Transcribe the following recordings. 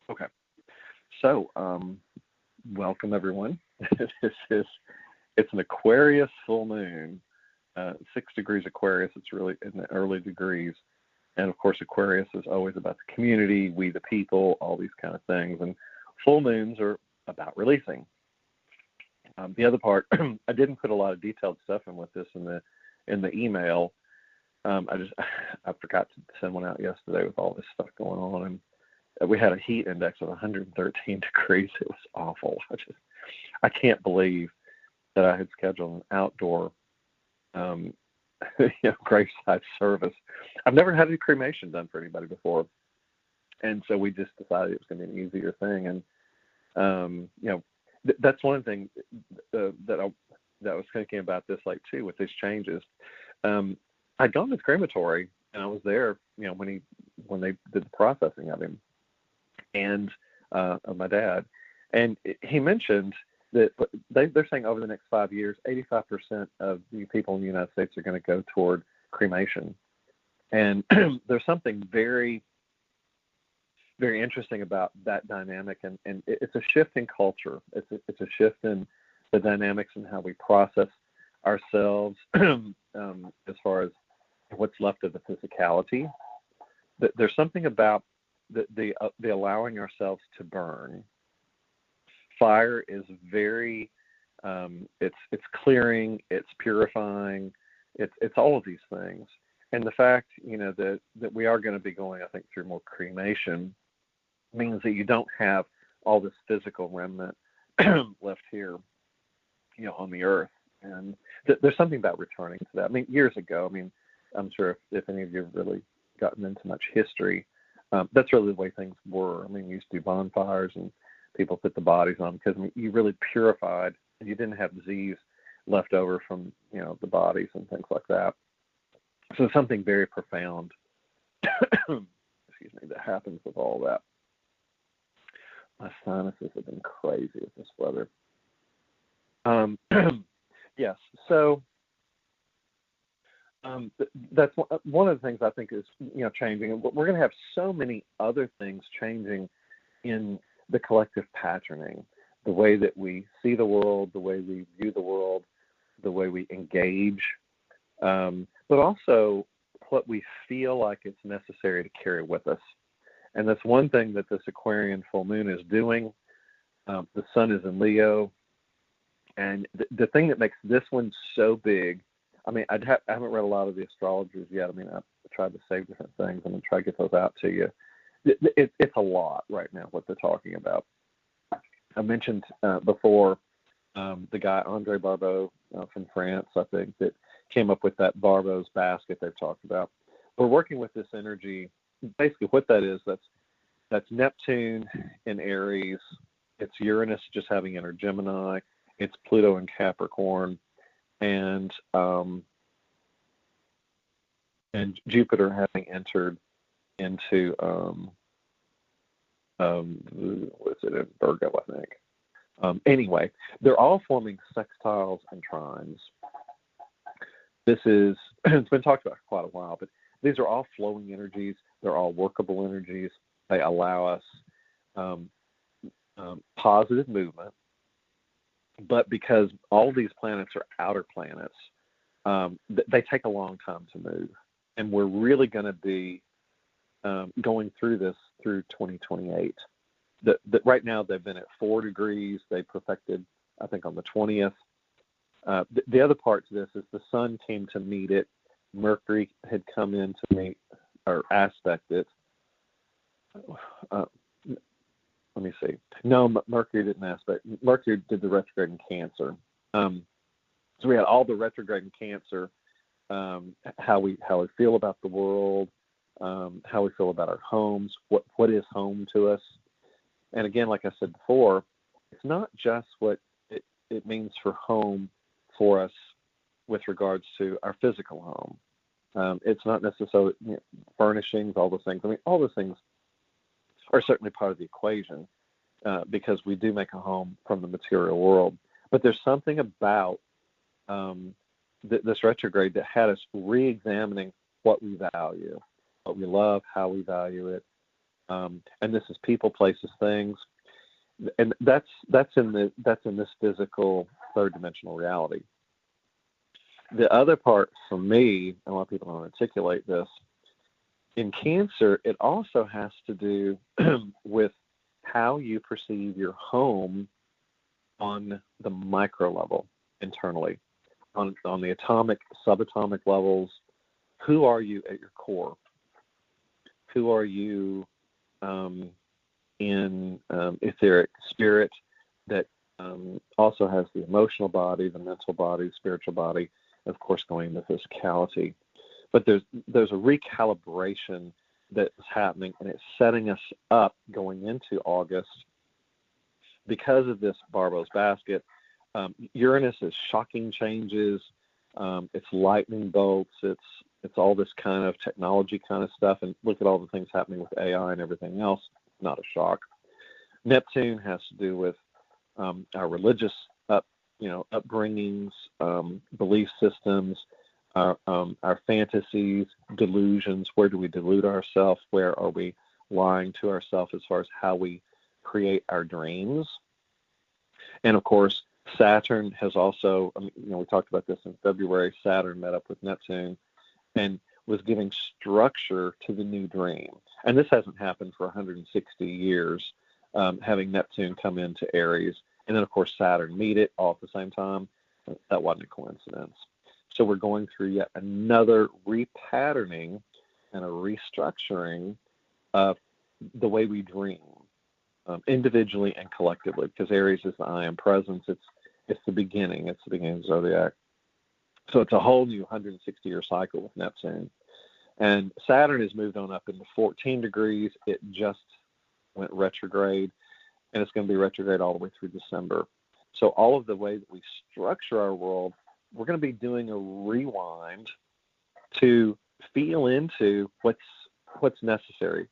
Okay. So, welcome everyone. It's an Aquarius full moon, 6 degrees Aquarius. It's really in the early degrees. And of course, Aquarius is always about the community, we the people, all these kind of things. And full moons are about releasing. The other part, I didn't put a lot of detailed stuff in with this in the email. I forgot to send one out yesterday with all this stuff going on, and we had a heat index of 113 degrees. It was awful. I can't believe that I had scheduled an outdoor graveside service. I've never had a cremation done for anybody before, and so we just decided it was going to be an easier thing. And that's one thing that I was thinking about this too with these changes. I'd gone to the crematory and I was there, when they did the processing of him, and of my dad, and he mentioned that they're saying over the next 5 years, 85% of the people in the United States are going to go toward cremation. And there's something very, very interesting about that dynamic, and it's a shift in culture. It's a shift in the dynamics and how we process ourselves as far as what's left of the physicality. There's something about the allowing ourselves to burn. Fire is very, it's clearing, it's purifying, it's all of these things. And the fact, that we are going to be going, I think, through more cremation means that you don't have all this physical remnant left here, on the earth. And there's something about returning to that. I mean, years ago, I'm sure if any of you have really gotten into much history, that's really the way things were. You used to do bonfires and people put the bodies on because you really purified and you didn't have disease left over from, the bodies and things like that. So something very profound, that happens with all that. My sinuses have been crazy with this weather. Yes, so that's one of the things I think is, changing. And we're going to have so many other things changing in the collective patterning, the way that we see the world, the way we view the world, the way we engage, but also what we feel like it's necessary to carry with us. And that's one thing that this Aquarian full moon is doing. The sun is in Leo. And the thing that makes this one so big, I haven't read a lot of the astrologers yet. I've tried to save different things. I'm going to try to get those out to you. It's a lot right now, what they're talking about. I mentioned before the guy, Andre Barbault from France, I think, that came up with that Barbault's basket they've talked about. We're working with this energy. Basically what that is, that's Neptune in Aries. It's Uranus just having entered Gemini. It's Pluto in Capricorn. And Jupiter having entered into what's it in Virgo, I think. Anyway, they're all forming sextiles and trines. This is it's been talked about for quite a while, but these are all flowing energies. They're all workable energies. They allow us positive movement. But because all these planets are outer planets, they take a long time to move. And we're really going to be going through this through 2028. Right now, they've been at 4 degrees. They perfected, I think, on the 20th. The other part to this is the sun came to meet it. Mercury had come in to meet or aspect it. Let me see. No, Mercury didn't aspect. Mercury did the retrograde in Cancer. So we had all the retrograde in Cancer, how we feel about the world, how we feel about our homes, what is home to us. And again, like I said before, it's not just what it means for home for us with regards to our physical home. It's not necessarily furnishings, all those things. All those things are certainly part of the equation because we do make a home from the material world. But there's something about this retrograde that had us re-examining what we value, what we love, how we value it, and this is people, places, things, and that's in this physical third dimensional reality. The other part for me, a lot of people don't articulate this, in Cancer, it also has to do with how you perceive your home on the micro level internally, on the atomic, subatomic levels. Who are you at your core? Who are you in etheric spirit that also has the emotional body, the mental body, spiritual body, of course, going into physicality. But there's a recalibration that's happening, and it's setting us up going into August because of this Barbault's basket. Uranus is shocking changes. It's lightning bolts. It's all this kind of technology kind of stuff. And look at all the things happening with AI and everything else. Not a shock. Neptune has to do with our religious upbringings, belief systems, our fantasies, delusions. Where do we delude ourselves? Where are we lying to ourselves as far as how we create our dreams? And of course, Saturn has also, we talked about this in February. Saturn met up with Neptune and was giving structure to the new dream. And this hasn't happened for 160 years, having Neptune come into Aries. And then, of course, Saturn meet it all at the same time. That wasn't a coincidence. So we're going through yet another repatterning and a restructuring of the way we dream, individually and collectively, because Aries is the I am presence. It's the beginning. It's the beginning of the zodiac. So it's a whole new 160-year cycle with Neptune. And Saturn has moved on up into 14 degrees. It just went retrograde, and it's going to be retrograde all the way through December. So all of the way that we structure our world, we're going to be doing a rewind to feel into what's necessary.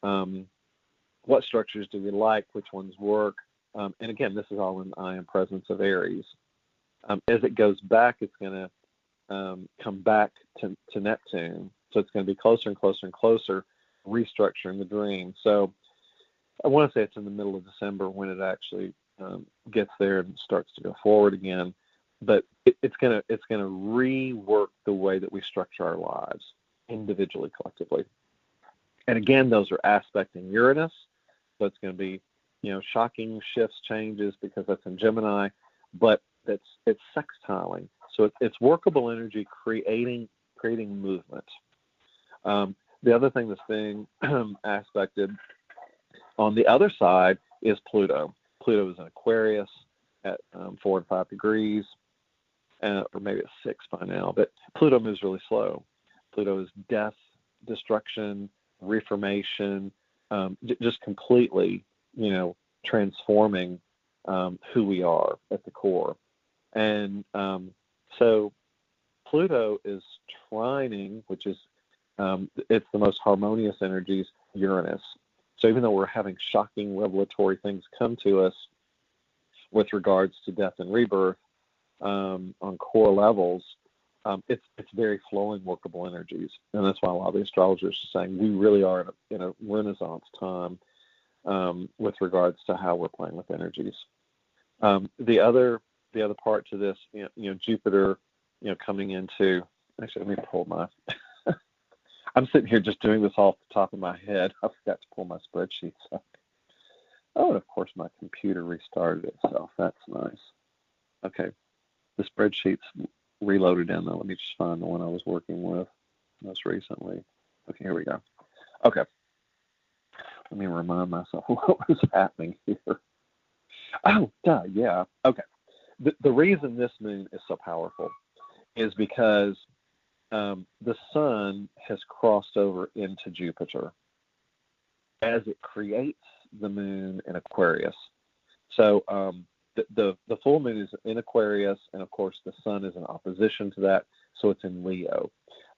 What structures do we like? Which ones work? And again, this is all in the I am presence of Aries. As it goes back, it's going to come back to Neptune. So it's going to be closer and closer and closer, restructuring the dream. So I want to say it's in the middle of December when it actually gets there and starts to go forward again. But it's going to rework the way that we structure our lives individually, collectively. And again, those are aspecting Uranus. So it's going to be, shocking shifts, changes, because that's in Gemini. But it's sextiling. So it's workable energy creating movement. The other thing that's being aspected on the other side is Pluto. Pluto is in Aquarius at 4 and 5 degrees, or maybe it's 6 by now. But Pluto moves really slow. Pluto is death, destruction, reformation, just completely, transforming who we are at the core. And so Pluto is trining, which is it's the most harmonious energies, Uranus. So even though we're having shocking revelatory things come to us with regards to death and rebirth on core levels, it's very flowing, workable energies. And that's why a lot of the astrologers are saying we really are in a renaissance time with regards to how we're playing with energies. The other part to this, Jupiter, coming into. Actually, let me pull my. I'm sitting here just doing this off the top of my head. I forgot to pull my spreadsheets up. Oh, and of course, my computer restarted itself. That's nice. Okay, the spreadsheet's reloaded in though. Let me just find the one I was working with most recently. Okay, here we go. Okay, let me remind myself what was happening here. Oh, duh, yeah. Okay. The reason this moon is so powerful is because the sun has crossed over into Jupiter as it creates the moon in Aquarius. So the full moon is in Aquarius, and of course the sun is in opposition to that, so it's in Leo.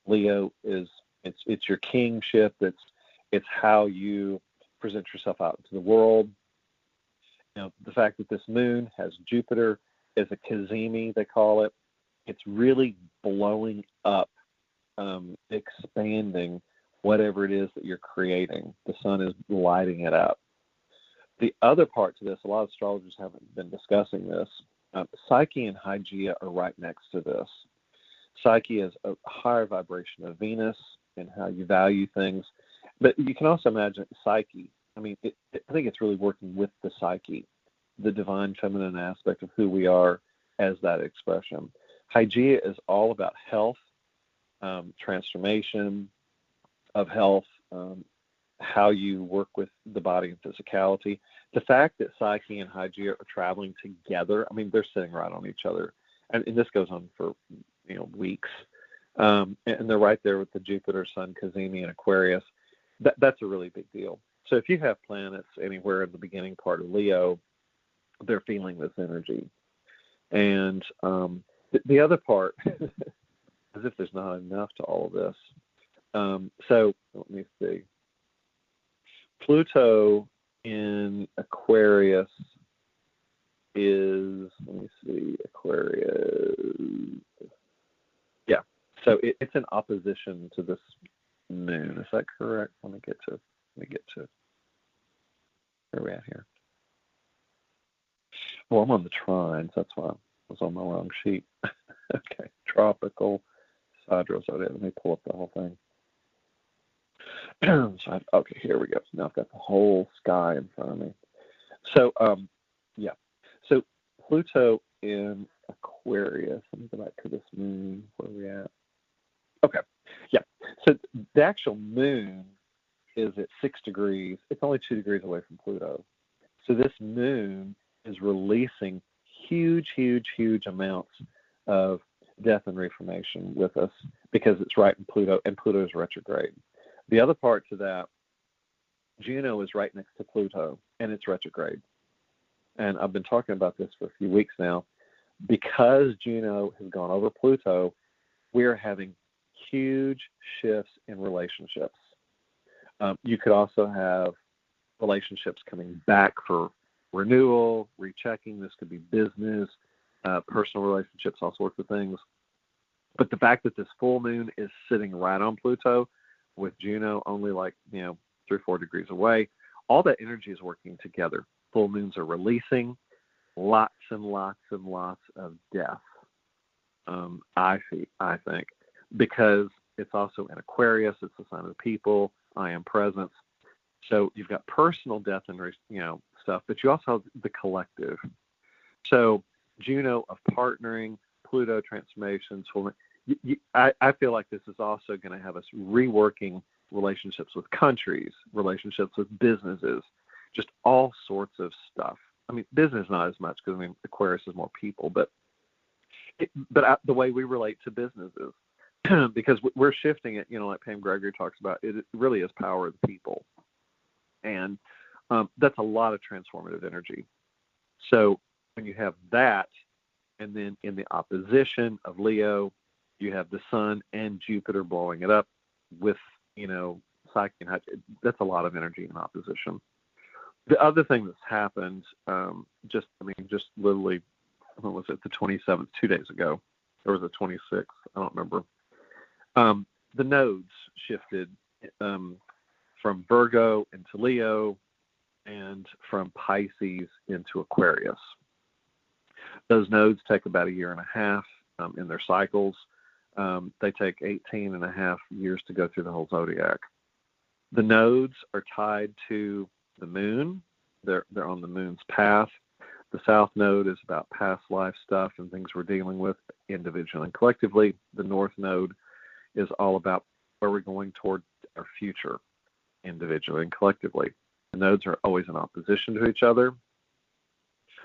Leo is it's your kingship. It's how you present yourself out into the world. The fact that this moon has Jupiter as a Cazimi, they call it, it's really blowing up, expanding whatever it is that you're creating. The sun is lighting it up. The other part to this, a lot of astrologers haven't been discussing this. Psyche and Hygeia are right next to this. Psyche is a higher vibration of Venus and how you value things. But you can also imagine Psyche. I mean, I think it's really working with the psyche, the divine feminine aspect of who we are as that expression. Hygeia is all about health, transformation of health, how you work with the body and physicality. The fact that Psyche and Hygeia are traveling together, I mean, they're sitting right on each other. And this goes on for, weeks. And they're right there with the Jupiter, Sun, Cazimi, and Aquarius. That's a really big deal. So if you have planets anywhere in the beginning part of Leo, they're feeling this energy. And the other part, as if there's not enough to all of this. So let me see. Pluto in Aquarius is, Aquarius. Yeah. So it's in opposition to this moon. Is that correct? Let me get to where are we at here? Well, I'm on the trines. That's why I was on the wrong sheet. Okay. Tropical Sadra Zodiac. Let me pull up the whole thing. Okay, here we go. Now I've got the whole sky in front of me. So, yeah. So Pluto in Aquarius. Let me go back to this moon. Where are we at? Okay. Yeah. So the actual moon is at 6 degrees. It's only 2 degrees away from Pluto. So this moon is releasing huge, huge, huge amounts of death and reformation with us because it's right in Pluto, and Pluto is retrograde. The other part to that, Juno is right next to Pluto, and it's retrograde. And I've been talking about this for a few weeks now. Because Juno has gone over Pluto, we're having huge shifts in relationships. You could also have relationships coming back for renewal, rechecking. This could be business, personal relationships, all sorts of things. But the fact that this full moon is sitting right on Pluto with Juno only 3 or 4 degrees away, all that energy is working together. Full moons are releasing lots and lots and lots of death, I think, because it's also in Aquarius. It's the sign of the people. I am presence. So you've got personal death and stuff, but you also have the collective. So Juno of partnering, Pluto transformations. I feel like this is also going to have us reworking relationships with countries, relationships with businesses, just all sorts of stuff. I mean, business not as much because Aquarius is more people, but the way we relate to businesses, because we're shifting it. Like Pam Gregory talks about, it really is power of the people, and that's a lot of transformative energy. So when you have that, and then in the opposition of Leo, you have the Sun and Jupiter blowing it up with, Psyche and Hygeia. That's a lot of energy in opposition. The other thing that's happened, just literally, when was it, the 27th, 2 days ago, or was it 26th? I don't remember. The nodes shifted from Virgo into Leo and from Pisces into Aquarius. Those nodes take about 1.5 years in their cycles. They take 18.5 years to go through the whole zodiac. The nodes are tied to the moon. They're on the moon's path. The south node is about past life stuff and things we're dealing with individually and collectively. The north node is all about where we're going toward our future individually and collectively. The nodes are always in opposition to each other.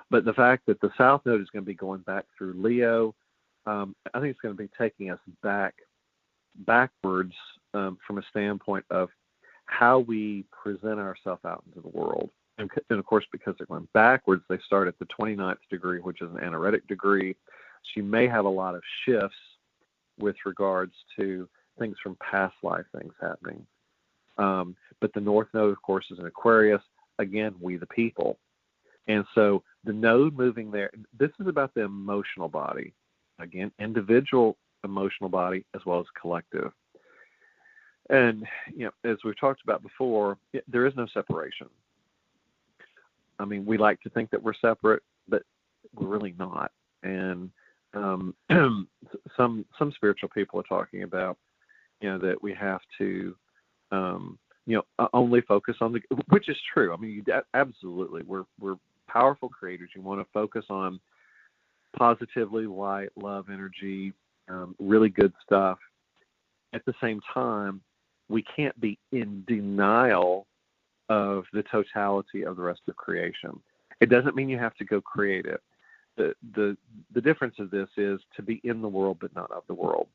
But the fact that the south node is going to be going back through Leo, I think it's going to be taking us backwards from a standpoint of how we present ourselves out into the world. And of course, because they're going backwards, they start at the 29th degree, which is an anaretic degree. So you may have a lot of shifts with regards to things from past life things happening. But the north node, of course, is in Aquarius. Again, we the people. And so the node moving there, this is about the emotional body. Again, individual emotional body as well as collective. And, as we've talked about before, there is no separation. I mean, we like to think that we're separate, but we're really not. And some spiritual people are talking about, that we have to, only focus on which is true. I mean, absolutely, we're powerful creators. You want to focus on positively, light, love, energy, really good stuff. At the same time, we can't be in denial of the totality of the rest of creation. It doesn't mean you have to go create it. The difference of this is to be in the world but not of the world.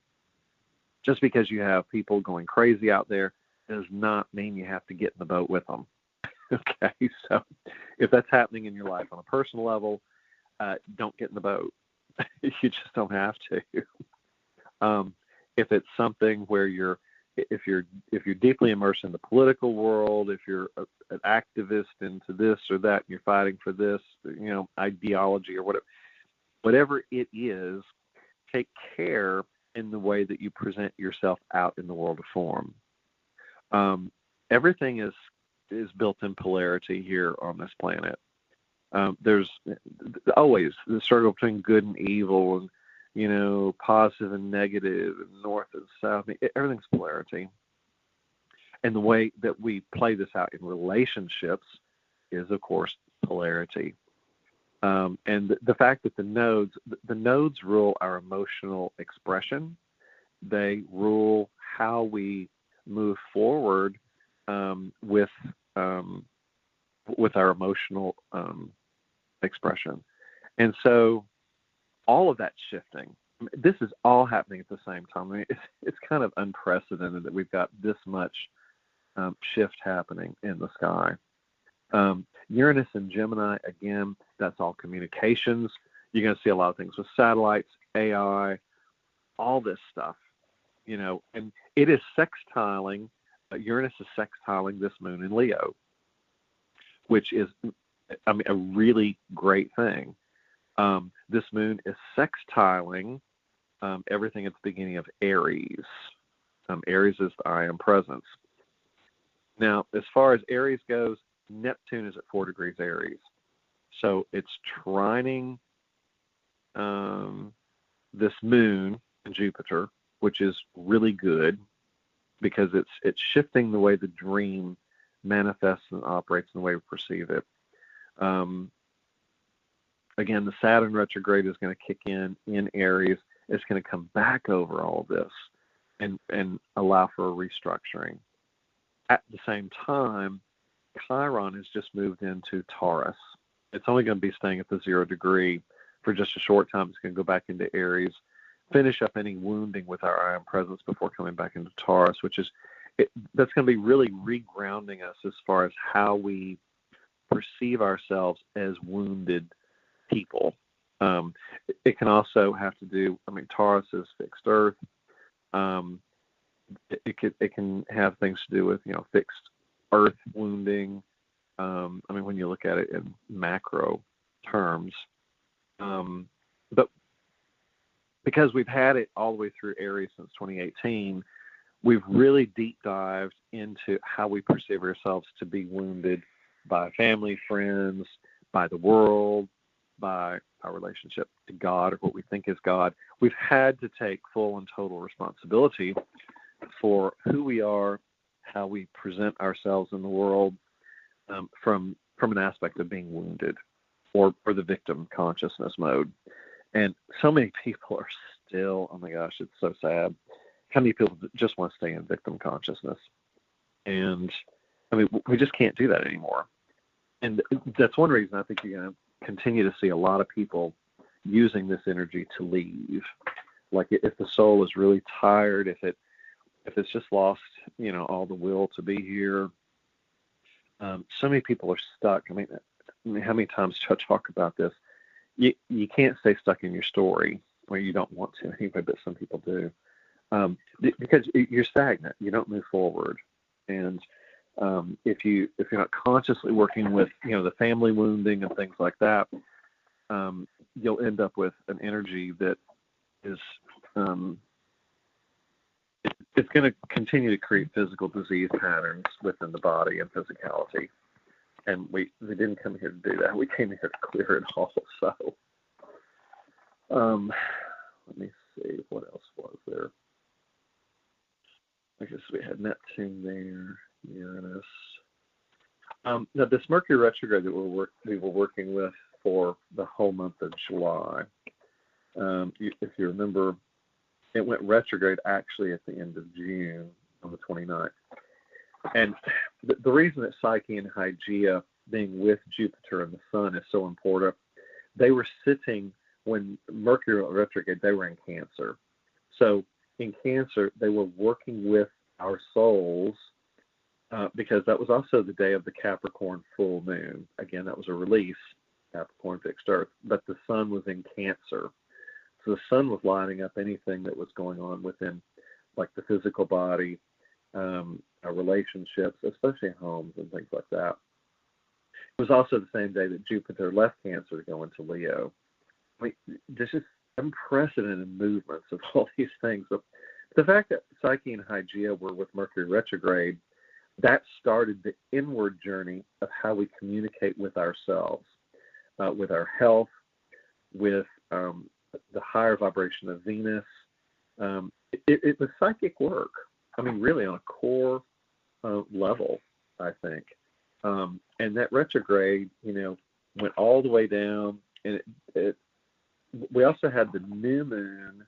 Just because you have people going crazy out there does not mean you have to get in the boat with them. Okay, so if that's happening in your life on a personal level, don't get in the boat. You just don't have to. If it's something where if you're deeply immersed in the political world, if you're an activist into this or that, and you're fighting for this, ideology or whatever it is, take care in the way that you present yourself out in the world of form. Everything is built in polarity here on this planet. There's always the struggle between good and evil, and positive and negative, and north and south. I mean, everything's polarity. And the way that we play this out in relationships is, of course, polarity. And the fact that the nodes rule our emotional expression. They rule how we move forward with our emotional expression. And so all of that shifting, this is all happening at the same time. I mean, it's kind of unprecedented that we've got this much shift happening in the sky. Uranus and Gemini, again, that's all communications. You're going to see a lot of things with satellites, AI, all this stuff, and it is sextiling. Uranus is sextiling this moon in Leo, which is, a really great thing. This moon is sextiling everything at the beginning of Aries. Aries is the I am presence. Now, as far as Aries goes, Neptune is at 4 degrees Aries. So it's trining this moon and Jupiter, which is really good because it's shifting the way the dream manifests and operates and the way we perceive it. Again, the Saturn retrograde is going to kick in Aries. It's going to come back over all of this and allow for a restructuring. At the same time, Chiron has just moved into Taurus. It's only going to be staying at the 0 degree for just a short time. It's going to go back into Aries, finish up any wounding with our I am presence before coming back into Taurus, that's going to be really regrounding us as far as how we perceive ourselves as wounded people. It can also have to do, Taurus is fixed Earth. It can have things to do with, fixed Earth wounding. When you look at it in macro terms. But because we've had it all the way through Aries since 2018, we've really deep dived into how we perceive ourselves to be wounded by family, friends, by the world, by our relationship to God or what we think is God. We've had to take full and total responsibility for who we are, how we present ourselves in the world, from an aspect of being wounded or the victim consciousness mode. And so many people are still, oh my gosh, it's so sad. How many people just want to stay in victim consciousness? And we just can't do that anymore. And that's one reason I think you're going to continue to see a lot of people using this energy to leave. Like if the soul is really tired, if it's just lost, all the will to be here. So many people are stuck. How many times do I talk about this? You can't stay stuck in your story, or you don't want to anyway, but some people do, because you're stagnant. You don't move forward, and if you're not consciously working with the family wounding and things like that, you'll end up with an energy that is it's going to continue to create physical disease patterns within the body and physicality. And we didn't come here to do that. We came here to clear it all. So let me see, what else was there? I guess we had Neptune there, Uranus. Now, this Mercury retrograde that we were working with for the whole month of July, if you remember, it went retrograde actually at the end of June on the 29th. And the reason that Psyche and Hygeia being with Jupiter and the Sun is so important, they were sitting, when Mercury went retrograde, they were in Cancer. So in Cancer, they were working with our souls, because that was also the day of the Capricorn full moon. Again, that was a release, Capricorn fixed Earth, but the Sun was in Cancer. So the Sun was lighting up anything that was going on within, like the physical body, our relationships, especially homes and things like that. It was also the same day that Jupiter left Cancer to go into Leo. I mean, there's just unprecedented movements of all these things. So the fact that Psyche and Hygeia were with Mercury retrograde, that started the inward journey of how we communicate with ourselves, with our health, with the higher vibration of Venus. It was psychic work. I mean, really on a core level, I think. And that retrograde, went all the way down. And we also had the new moon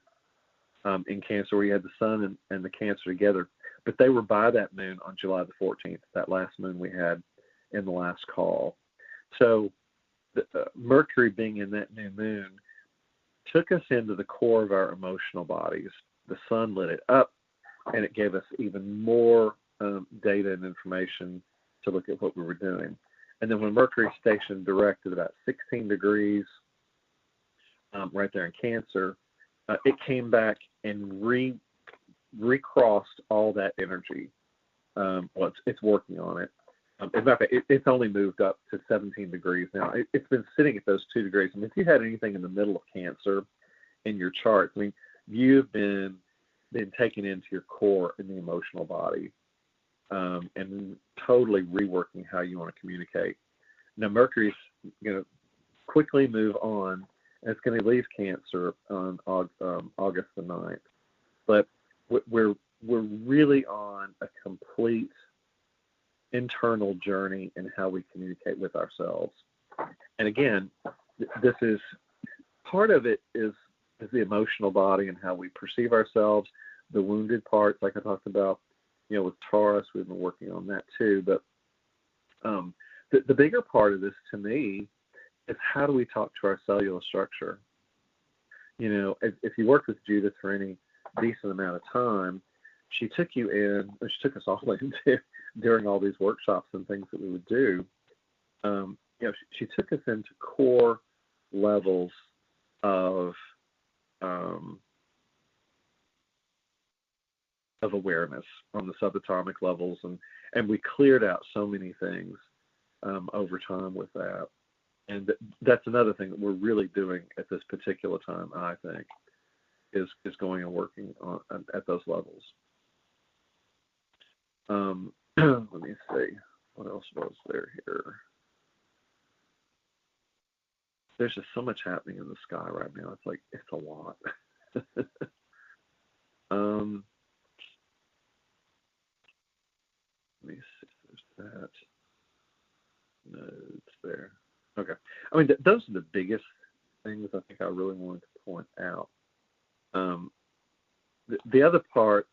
in Cancer, where you had the Sun and the Cancer together. But they were by that moon on July the 14th, that last moon we had in the last call. So Mercury being in that new moon took us into the core of our emotional bodies. The Sun lit it up, and it gave us even more data and information to look at what we were doing. And then when Mercury stationed direct at about 16 degrees, right there in Cancer, it came back and recrossed all that energy. Well, it's working on it. In fact, it's only moved up to 17 degrees now. It's been sitting at those 2 degrees. I mean, if you had anything in the middle of Cancer in your chart, I mean, you've been taken into your core in the emotional body, and totally reworking how you want to communicate. Now, Mercury's going to quickly move on, and it's going to leave Cancer on August the 9th. But we're really on a complete internal journey in how we communicate with ourselves. And again, this is part of it is the emotional body and how we perceive ourselves, the wounded parts, like I talked about, with Taurus. We've been working on that too. But the bigger part of this to me is how do we talk to our cellular structure? If you worked with Judith for any decent amount of time, she took us all into during all these workshops and things that we would do. She took us into core levels of awareness on the subatomic levels, and we cleared out so many things over time with that. And that's another thing that we're really doing at this particular time, I think, is going and working on at those levels. Let me see. What else was there here? There's just so much happening in the sky right now. It's a lot. Let me see if there's that. No, it's there. Okay. I mean, those are the biggest things I think I really wanted to point out. The other part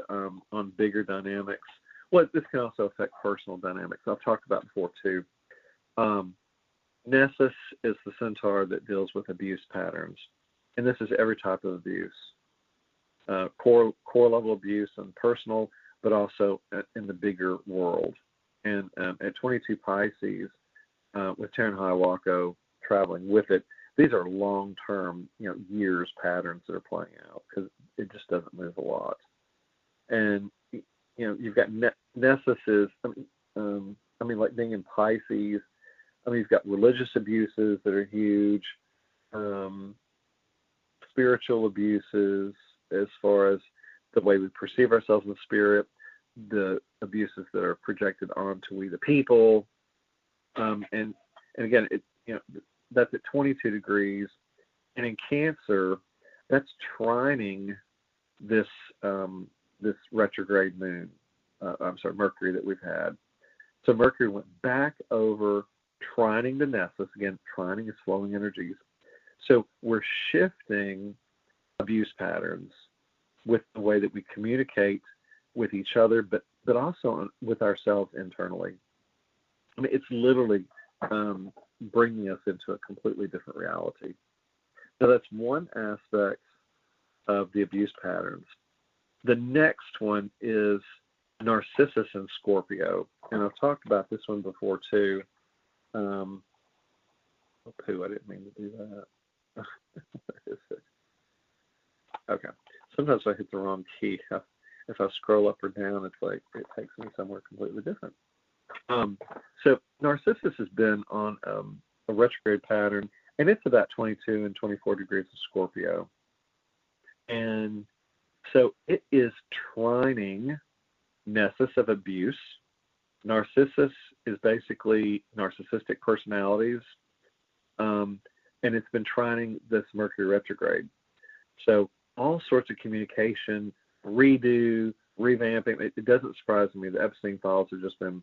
on bigger dynamics, well, this can also affect personal dynamics. I've talked about before too. Nessus is the centaur that deals with abuse patterns, and this is every type of abuse, core level abuse and personal, but also in the bigger world. And at 22 Pisces, with Terran Hiawatha traveling with it, these are long-term, years patterns that are playing out because it just doesn't move a lot. And you've got Nessus. Like being in Pisces. You've got religious abuses that are huge, spiritual abuses as far as the way we perceive ourselves in the spirit, the abuses that are projected onto we the people, and again, that's at 22 degrees, and in Cancer, that's trining this this retrograde moon. Mercury that we've had. So Mercury went back over trining the Nessus. Again, trining is flowing energies. So we're shifting abuse patterns with the way that we communicate with each other, but also with ourselves internally. I mean, it's literally bringing us into a completely different reality. So that's one aspect of the abuse patterns. The next one is Narcissus and Scorpio, and I've talked about this one before too. I didn't mean to do that. Where is it? Okay. Sometimes I hit the wrong key. If I scroll up or down, it's like it takes me somewhere completely different. So Narcissus has been on a retrograde pattern, and it's about 22 and 24 degrees of Scorpio. And so it is trining Nessus of abuse. Narcissus is basically narcissistic personalities, and it's been trining this Mercury retrograde. So all sorts of communication, redo, revamping. It doesn't surprise me. The Epstein files have just been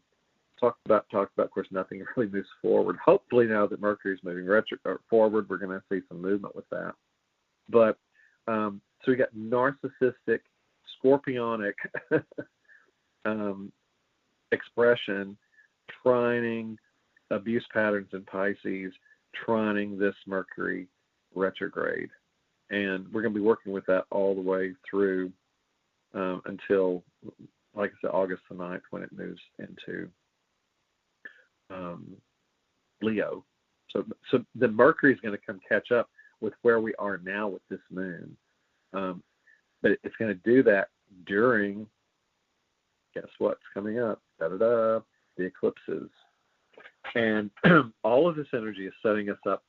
talked about. Of course, nothing really moves forward. Hopefully, now that Mercury is moving forward, we're going to see some movement with that. But so we got narcissistic, scorpionic expression, trining abuse patterns in Pisces, trining this Mercury retrograde. And we're going to be working with that all the way through until, like I said, August the 9th, when it moves into Leo. So the Mercury is going to come catch up with where we are now with this moon. But it's going to do that during, guess what's coming up? The eclipses. And all of this energy is setting us up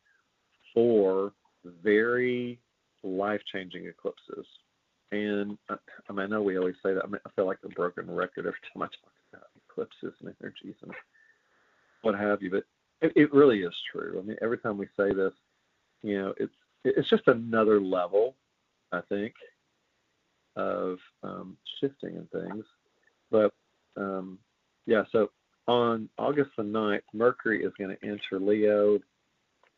for very life-changing eclipses. And I know we always say that. I feel like a broken record every time I talk about eclipses and energies and what have you. But it really is true. I mean, every time we say this, it's just another level, I think, of shifting and things. But so on August the 9th, Mercury is going to enter Leo,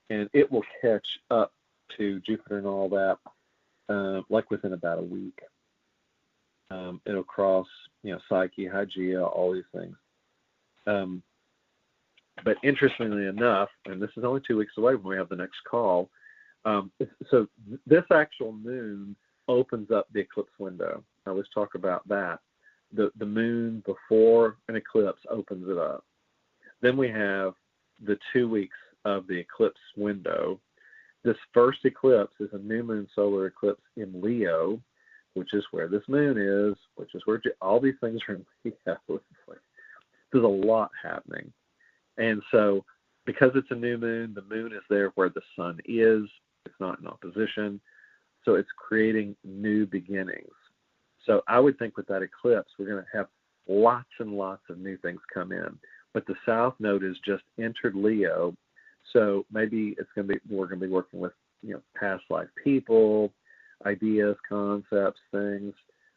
and it will catch up to Jupiter and all that, like within about a week. It'll cross, Psyche, Hygeia, all these things. But interestingly enough, and this is only 2 weeks away when we have the next call, so this actual moon opens up the eclipse window. Now let's talk about that. The moon before an eclipse opens it up. Then we have the 2 weeks of the eclipse window. This first eclipse is a new moon solar eclipse in Leo, which is where this moon is, which is where all these things are in Leo. There's a lot happening. And so because it's a new moon, the moon is there where the sun is. It's not in opposition. So it's creating new beginnings. So I would think with that eclipse, we're going to have lots and lots of new things come in. But the South Node has just entered Leo. So maybe we're going to be working with, past life people, ideas, concepts, things.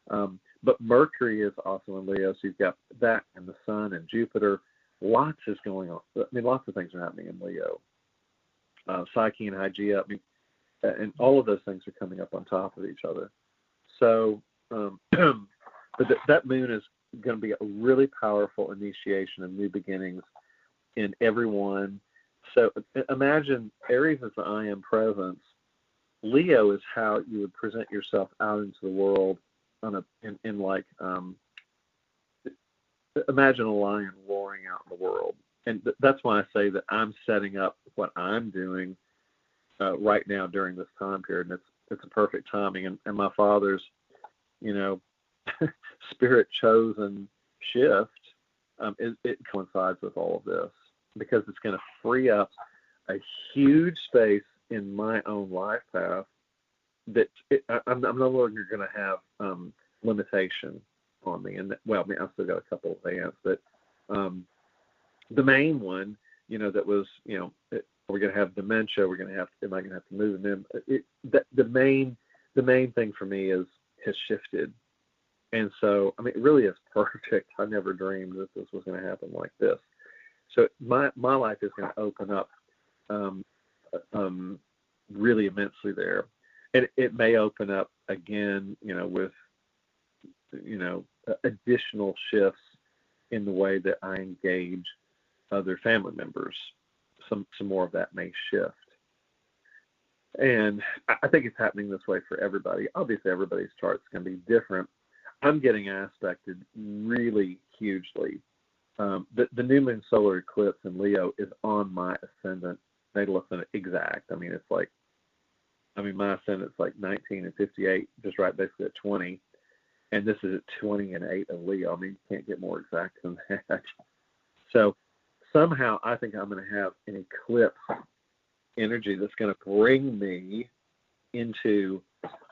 But Mercury is also in Leo. So you've got that and the Sun and Jupiter. Lots is going on. I mean, lots of things are happening in Leo. Psyche and Hygeia. And all of those things are coming up on top of each other. So, but that moon is going to be a really powerful initiation of new beginnings in everyone. So imagine Aries is the I am presence. Leo is how you would present yourself out into the world imagine a lion roaring out in the world. And that's why I say that I'm setting up what I'm doing right now during this time period. And it's a perfect timing. And my father's, spirit chosen shift, it coincides with all of this because it's going to free up a huge space in my own life path that I'm no longer going to have limitation on me. And well, I mean, I've still got a couple of advanced, but the main one, that was, we're going to have dementia. Am I going to have to move them? The main thing for me has shifted. And so, I mean, it really is perfect. I never dreamed that this was going to happen like this. So my life is going to open up really immensely there. And it may open up again, with, additional shifts in the way that I engage other family members. Some more of that may shift. And I think it's happening this way for everybody. Obviously, everybody's chart's going to be different. I'm getting aspected really hugely. The new moon solar eclipse in Leo is on my ascendant, natal ascendant exact. I mean, my ascendant's like 19 and 58, just right basically at 20. And this is at 20 and 8 of Leo. I mean, you can't get more exact than that. So somehow I think I'm going to have an eclipse energy that's going to bring me into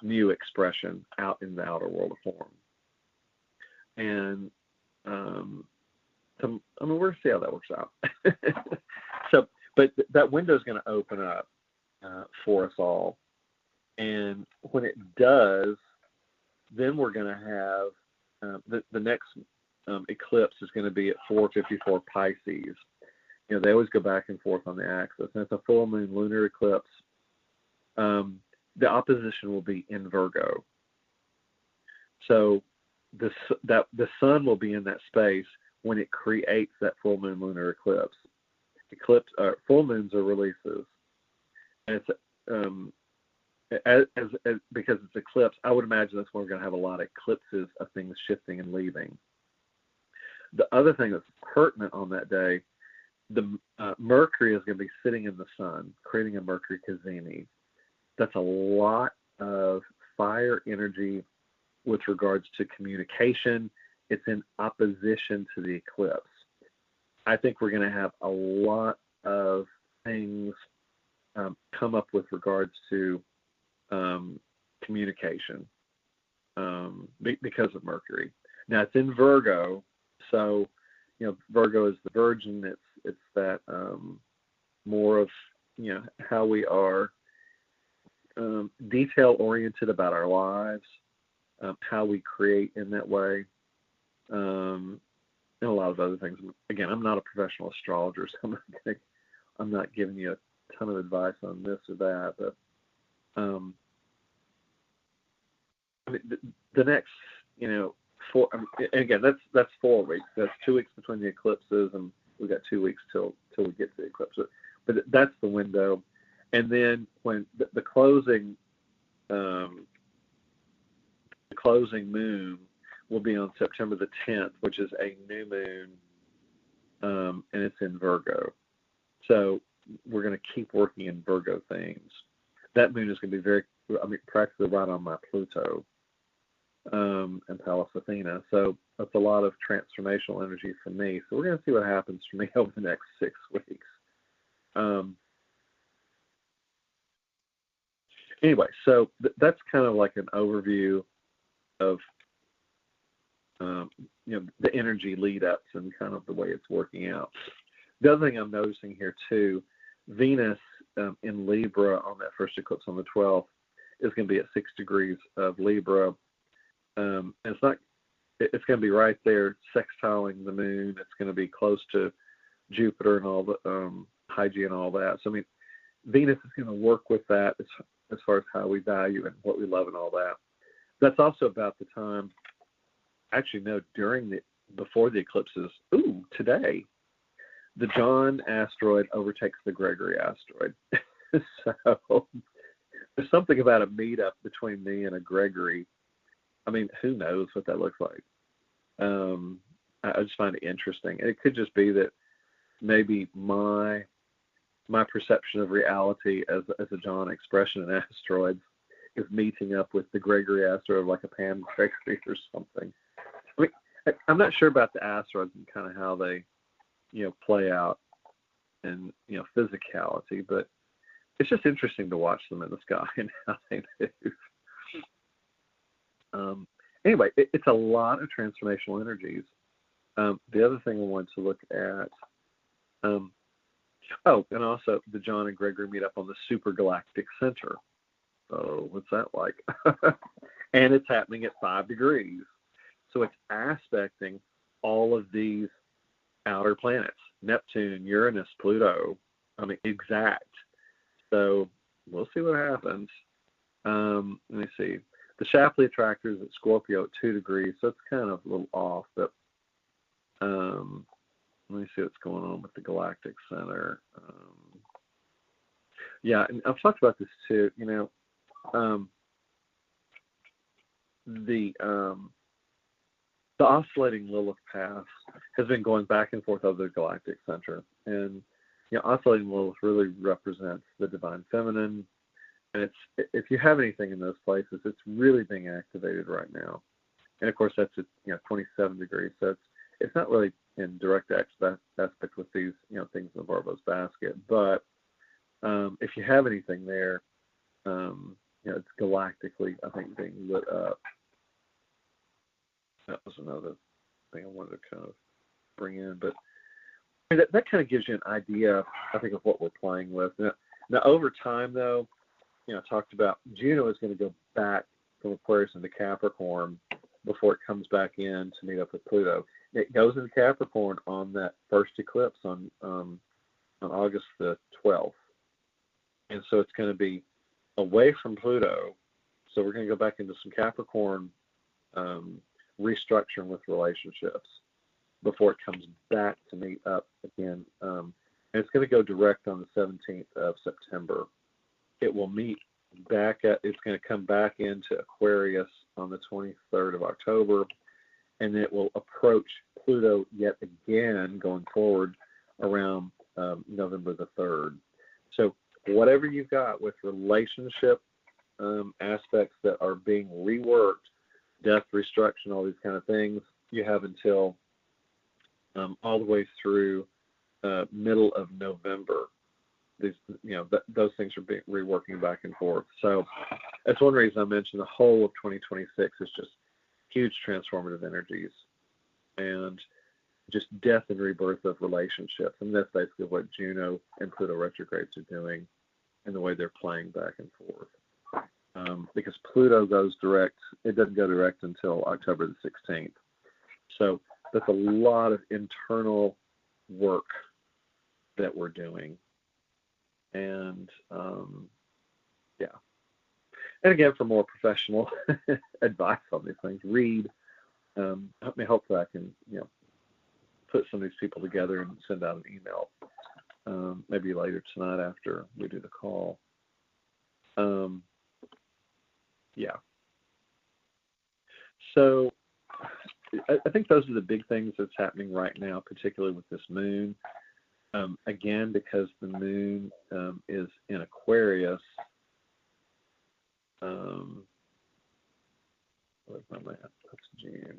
new expression out in the outer world of form. And we're going to see how that works out. So, but that window is going to open up for us all. And when it does, then we're going to have the next eclipse is going to be at 4:54 Pisces. They always go back and forth on the axis. And it's a full moon lunar eclipse. The opposition will be in Virgo. So the sun will be in that space when it creates that full moon lunar eclipse. Full moons are releases. And it's because it's eclipse, I would imagine that's when we're going to have a lot of eclipses of things shifting and leaving. The other thing that's pertinent on that day, the Mercury is going to be sitting in the sun, creating a Mercury cazimi. That's a lot of fire energy with regards to communication. It's in opposition to the eclipse. I think we're going to have a lot of things come up with regards to communication because of Mercury. Now it's in Virgo, so Virgo is the Virgin. It's that more of how we are detail oriented about our lives, how we create in that way, and a lot of other things. Again, I'm not a professional astrologer, so I'm not giving you a ton of advice on this or that, but the next, four. And again, that's 4 weeks. That's 2 weeks between the eclipses, and we've got 2 weeks till we get to the eclipse. But that's the window. And then when the closing moon will be on September the 10th, which is a new moon, and it's in Virgo. So we're going to keep working in Virgo things. That moon is going to be practically right on my Pluto and Pallas Athena. So that's a lot of transformational energy for me. So we're going to see what happens for me over the next 6 weeks. Anyway, so that's kind of like an overview of the energy lead-ups and kind of the way it's working out. The other thing I'm noticing here too, Venus in Libra on that first eclipse on the 12th is going to be at 6 degrees of Libra. And it's going to be right there sextiling the moon. It's going to be close to Jupiter and all the Hygiene and all that. So Venus is going to work with that as far as how we value and what we love and all that. That's also about the time. Actually, no, before the eclipses. Today, the John asteroid overtakes the Gregory asteroid. So there's something about a meetup between me and a Gregory. Who knows what that looks like? I just find it interesting. And it could just be that maybe my perception of reality as a John expression in asteroids is meeting up with the Gregory asteroid, like a Pan Gregory or something. I'm not sure about the asteroids and kind of how they, play out in, physicality, but it's just interesting to watch them in the sky and how they move. anyway, it's a lot of transformational energies. The other thing I wanted to look at, and also the John and Gregory meet up on the Super Galactic Center. So what's that like? And it's happening at 5 degrees. So it's aspecting all of these outer planets, Neptune, Uranus, Pluto. I mean, exact. So we'll see what happens. Let me see. The Shapley attractor is at Scorpio at 2 degrees, so it's kind of a little off. But let me see what's going on with the Galactic Center. Yeah, and I've talked about this too. You know, the oscillating Lilith path has been going back and forth over the Galactic Center, and you know, oscillating Lilith really represents the divine feminine. And it's, if you have anything in those places, it's really being activated right now. And of course, that's at 27 degrees, so it's not really in direct aspect with these things in the Barbault's basket. But if you have anything there, it's galactically, I think, being lit up. That was another thing I wanted to kind of bring in, but I mean, that kind of gives you an idea, I think, of what we're playing with. Now over time, though, I talked about Juno is going to go back from Aquarius into Capricorn before it comes back in to meet up with Pluto. It goes into Capricorn on that first eclipse on August the 12th. And so it's going to be away from Pluto. So we're going to go back into some Capricorn restructuring with relationships before it comes back to meet up again. And it's going to go direct on the 17th of September. It will meet back it's going to come back into Aquarius on the 23rd of October, and it will approach Pluto yet again going forward around November the 3rd. So whatever you've got with relationship aspects that are being reworked, death, restructuring, all these kind of things, you have until all the way through middle of November. These, those things are being reworking back and forth. So that's one reason I mentioned the whole of 2026 is just huge transformative energies and just death and rebirth of relationships. And that's basically what Juno and Pluto retrogrades are doing and the way they're playing back and forth. Because Pluto goes direct, it doesn't go direct until October the 16th. So that's a lot of internal work that we're doing. And, yeah. And again, for more professional advice on these things, read. Hopefully I can, put some of these people together and send out an email, maybe later tonight after we do the call. Yeah. So I think those are the big things that's happening right now, particularly with this moon. Again, because the moon is in Aquarius. Where's my map? That's June.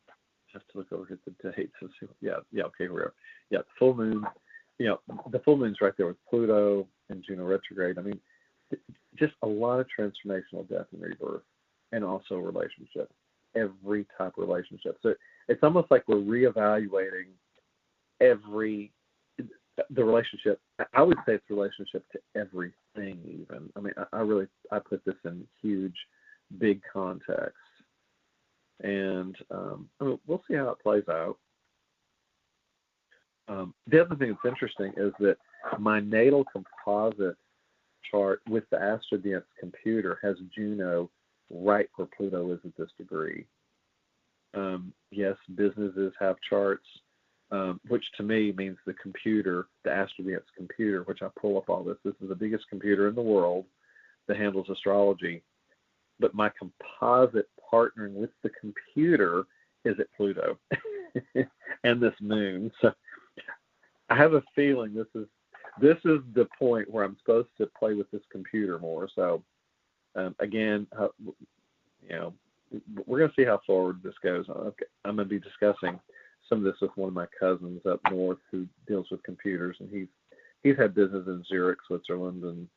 I have to look over at the dates and see. Yeah, okay, here we are. Yeah, the full moon. The full moon's right there with Pluto and Juno retrograde. I mean, just a lot of transformational death and rebirth, and also relationships. Every type of relationship. So it's almost like we're reevaluating the relationship. I would say it's relationship to everything even. I mean, I put this in huge, big context. And we'll see how it plays out. The other thing that's interesting is that my natal composite chart with the AstroDance computer has Juno right where Pluto is at this degree. Yes, businesses have charts, which to me means the computer, the AstroDance computer, which I pull up all this. This is the biggest computer in the world that handles astrology. But my composite partnering with the computer is at Pluto and this moon. So I have a feeling this is the point where I'm supposed to play with this computer more. So again, we're going to see how forward this goes. I'm going to be discussing some of this with one of my cousins up north who deals with computers, and he's had business in Zurich, Switzerland, and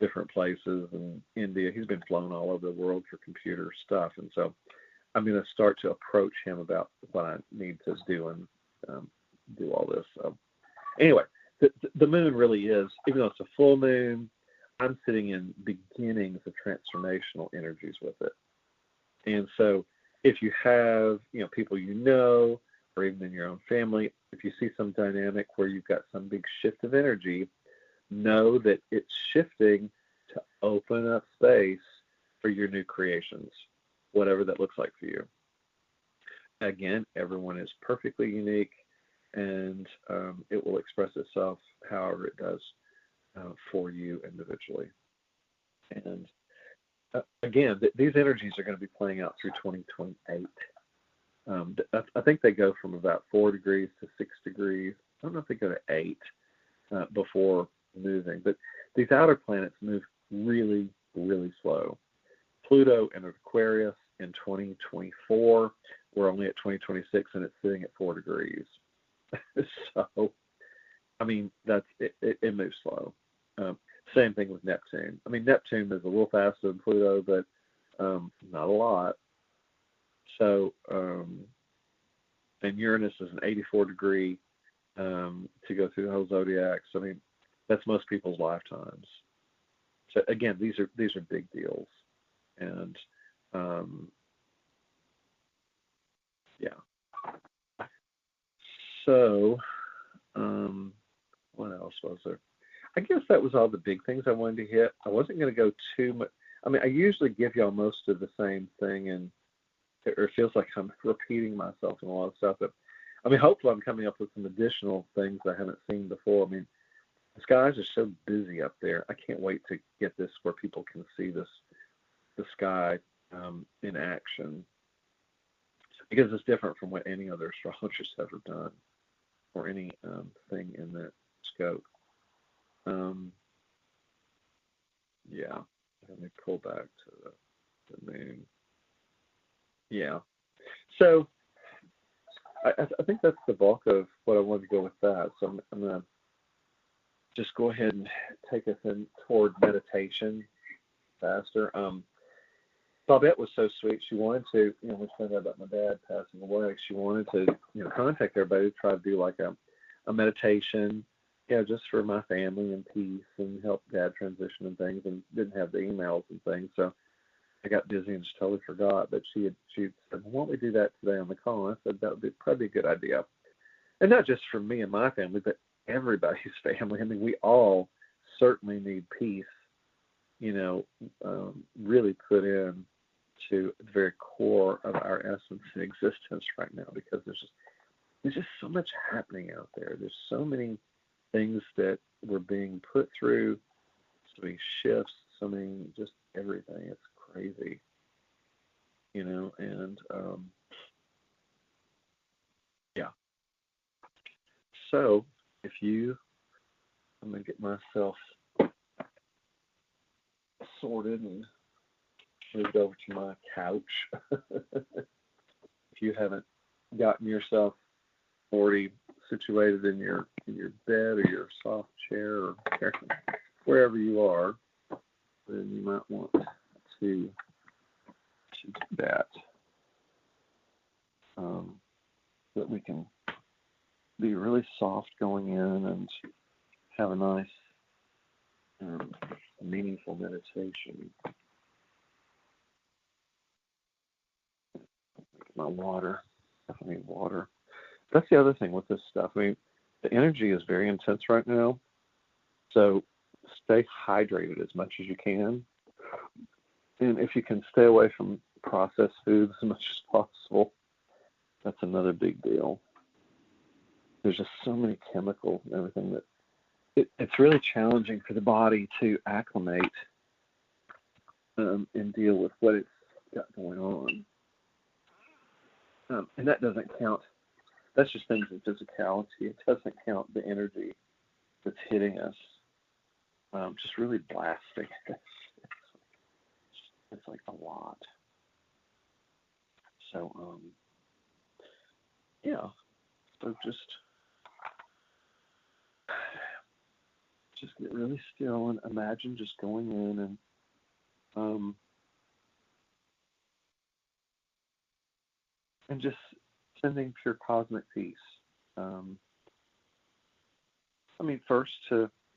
different places, and India. He's been flown all over the world for computer stuff, and so I'm going to start to approach him about what I need to do and do all this. So anyway, the moon really is, even though it's a full moon, I'm sitting in beginnings of transformational energies with it. And so if you have, people or even in your own family, if you see some dynamic where you've got some big shift of energy, know that it's shifting to open up space for your new creations, whatever that looks like for you. Again, everyone is perfectly unique, and it will express itself however it does for you individually. And again, these energies are going to be playing out through 2028. I think they go from about 4 degrees to 6 degrees. I don't know if they go to 8 before moving, but these outer planets move really, really slow. Pluto entered Aquarius in 2024. We're only at 2026, and it's sitting at 4 degrees. So, I mean, it moves slow. Same thing with Neptune. I mean, Neptune is a little faster than Pluto, but not a lot. So, and Uranus is an 84 degree to go through the whole zodiac. So, I mean, that's most people's lifetimes. So again, these are big deals, and yeah. So, what else was there? I guess that was all the big things I wanted to hit. I wasn't going to go too much. I mean, I usually give y'all most of the same thing, and it feels like I'm repeating myself in a lot of stuff. But I mean, hopefully, I'm coming up with some additional things I haven't seen before. I mean, the skies are so busy up there. I can't wait to get this where people can see the sky in action, because it's different from what any other astrologers have ever done, or any thing in that scope. Yeah, let me pull back to the moon. Yeah, so I think that's the bulk of what I wanted to go with that. So I'm going to just go ahead and take us in toward meditation faster. Bobette was so sweet. She wanted to, we found out about my dad passing away. She wanted to, contact everybody to try to do like a meditation, just for my family and peace and help Dad transition and things, and didn't have the emails and things. So I got busy and just totally forgot. But she said, well, why don't we do that today on the call? And I said, that would be probably a good idea. And not just for me and my family, but everybody's family. I mean, we all certainly need peace, really put in to the very core of our essence and existence right now, because there's just so much happening out there. There's so many things that we're being put through, so many shifts, so many, just everything. It's crazy, and yeah. So I'm going to get myself sorted and moved over to my couch. If you haven't gotten yourself already situated in your bed or your soft chair or wherever you are, then you might want to do that, so that we can be really soft going in and have a nice, meaningful meditation. My water. Definitely need water. That's the other thing with this stuff. I mean, the energy is very intense right now, so stay hydrated as much as you can. And if you can stay away from processed foods as much as possible, that's another big deal. There's just so many chemicals and everything that it's really challenging for the body to acclimate and deal with what it's got going on. And that doesn't count. That's just things in physicality. It doesn't count the energy that's hitting us, just really blasting. It's like a lot. So, yeah. So just get really still and imagine just going in and and just sending pure cosmic peace. First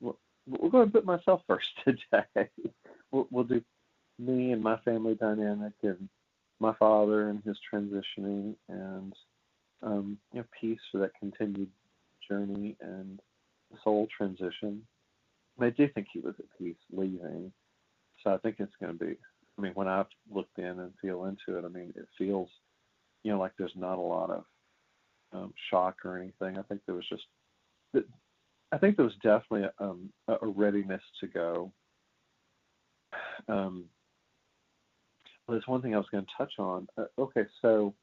we'll go and put myself first today. We'll do me and my family dynamic, and my father and his transitioning, and peace for that continued journey and soul transition. I do think he was at peace leaving, so I think it's going to be. When I've looked in and feel into it, it feels, like there's not a lot of shock or anything. I think there was definitely a readiness to go. There's one thing I was going to touch on. So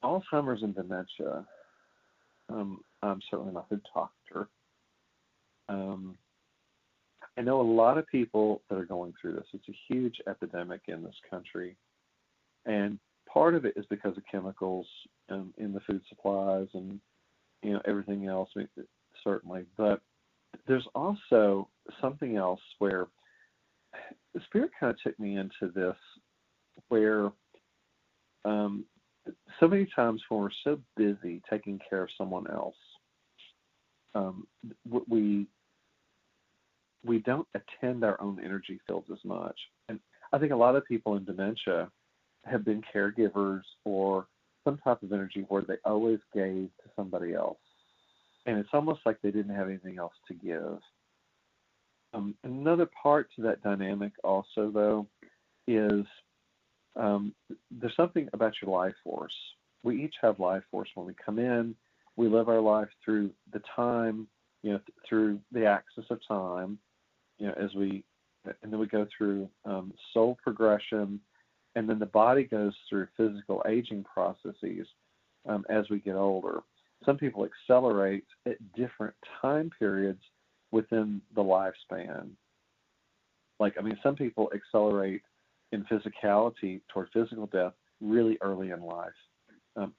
Alzheimer's and dementia. I'm certainly not a doctor. I know a lot of people that are going through this. It's a huge epidemic in this country, and part of it is because of chemicals in the food supplies and everything else. Certainly, but there's also something else where the Spirit kind of took me into this, where so many times when we're so busy taking care of someone else, we don't attend our own energy fields as much. And I think a lot of people in dementia have been caregivers or some type of energy where they always gave to somebody else. And it's almost like they didn't have anything else to give. Another part to that dynamic also, though, is there's something about your life force. We each have life force. When we come in, we live our life through the time, through the axis of time, and then we go through soul progression, and then the body goes through physical aging processes as we get older. Some people accelerate at different time periods within the lifespan. Some people accelerate in physicality toward physical death really early in life,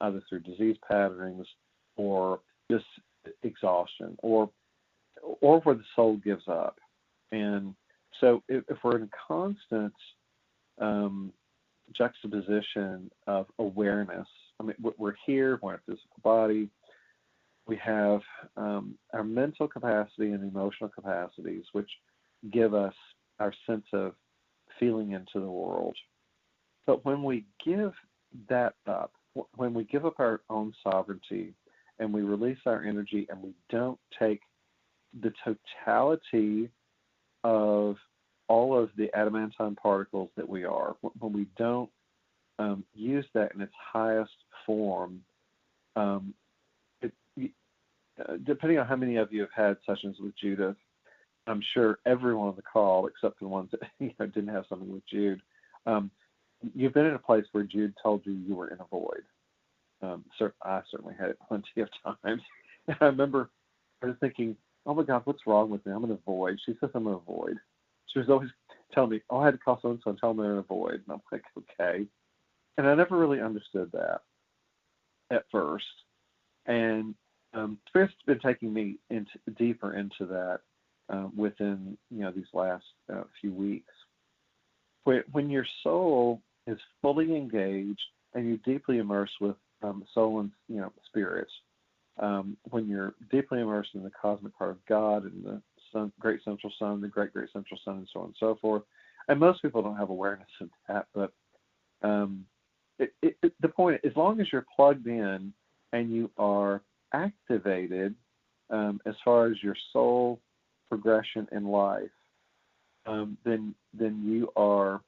either through disease patterns or just exhaustion, or where the soul gives up. And so if we're in a constant juxtaposition of awareness, we're here, we're in a physical body, we have our mental capacity and emotional capacities, which give us our sense of feeling into the world. But when we give that up, when we give up our own sovereignty and we release our energy and we don't take the totality of all of the adamantine particles that we are, when we don't use that in its highest form, depending on how many of you have had sessions with Judith, I'm sure everyone on the call, except for the ones that didn't have something with Jude, you've been in a place where Jude told you were in a void. I certainly had it plenty of times. And I remember I was thinking, oh my God, what's wrong with me? I'm in a void. She says I'm in a void. She was always telling me, I had to call so-and-so and tell them they're in a void. And I'm like, okay. And I never really understood that at first. And Spirit's been taking me deeper into that within these last few weeks. When your soul is fully engaged and you're deeply immersed with soul and spirit, when you're deeply immersed in the cosmic part of God and the sun, great central sun, the great central sun, and so on and so forth, and most people don't have awareness of that, but the point, as long as you're plugged in and you are activated as far as your soul progression in life, then you are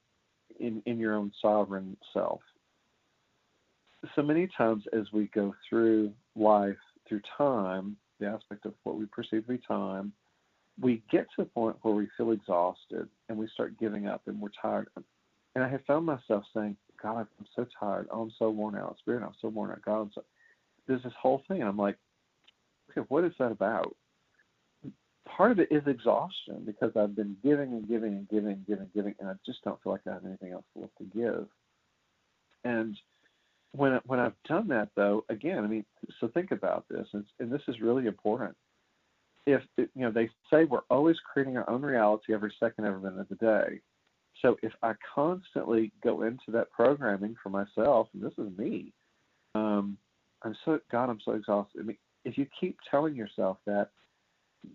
in your own sovereign self. So many times as we go through life, through time, the aspect of what we perceive to be time, we get to a point where we feel exhausted and we start giving up and we're tired. And I have found myself saying, God, I'm so tired. Oh, I'm so worn out. Spirit, I'm so worn out. God, there's this whole thing. And I'm like, okay, what is that about? Part of it is exhaustion because I've been giving and giving and giving and giving and giving, and I just don't feel like I have anything else left to give. And when I've done that, though, again, so think about this, and this is really important. If they say we're always creating our own reality every second, every minute of the day. So if I constantly go into that programming for myself, and this is me, I'm so exhausted. I mean, if you keep telling yourself that,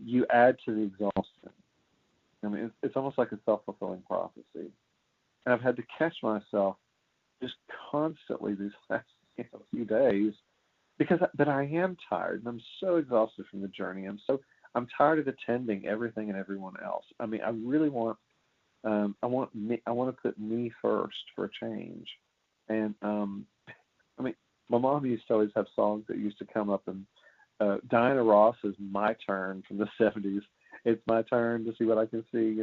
you add to the exhaustion. I mean, it's almost like a self-fulfilling prophecy. And I've had to catch myself just constantly these last few days because that I am tired and I'm so exhausted from the journey. I'm tired of attending everything and everyone else. I mean, I really want I want to put me first for a change. And I mean, my mom used to always have songs that used to come up, and Diana Ross's "My Turn" from the '70s. It's my turn to see what I can see.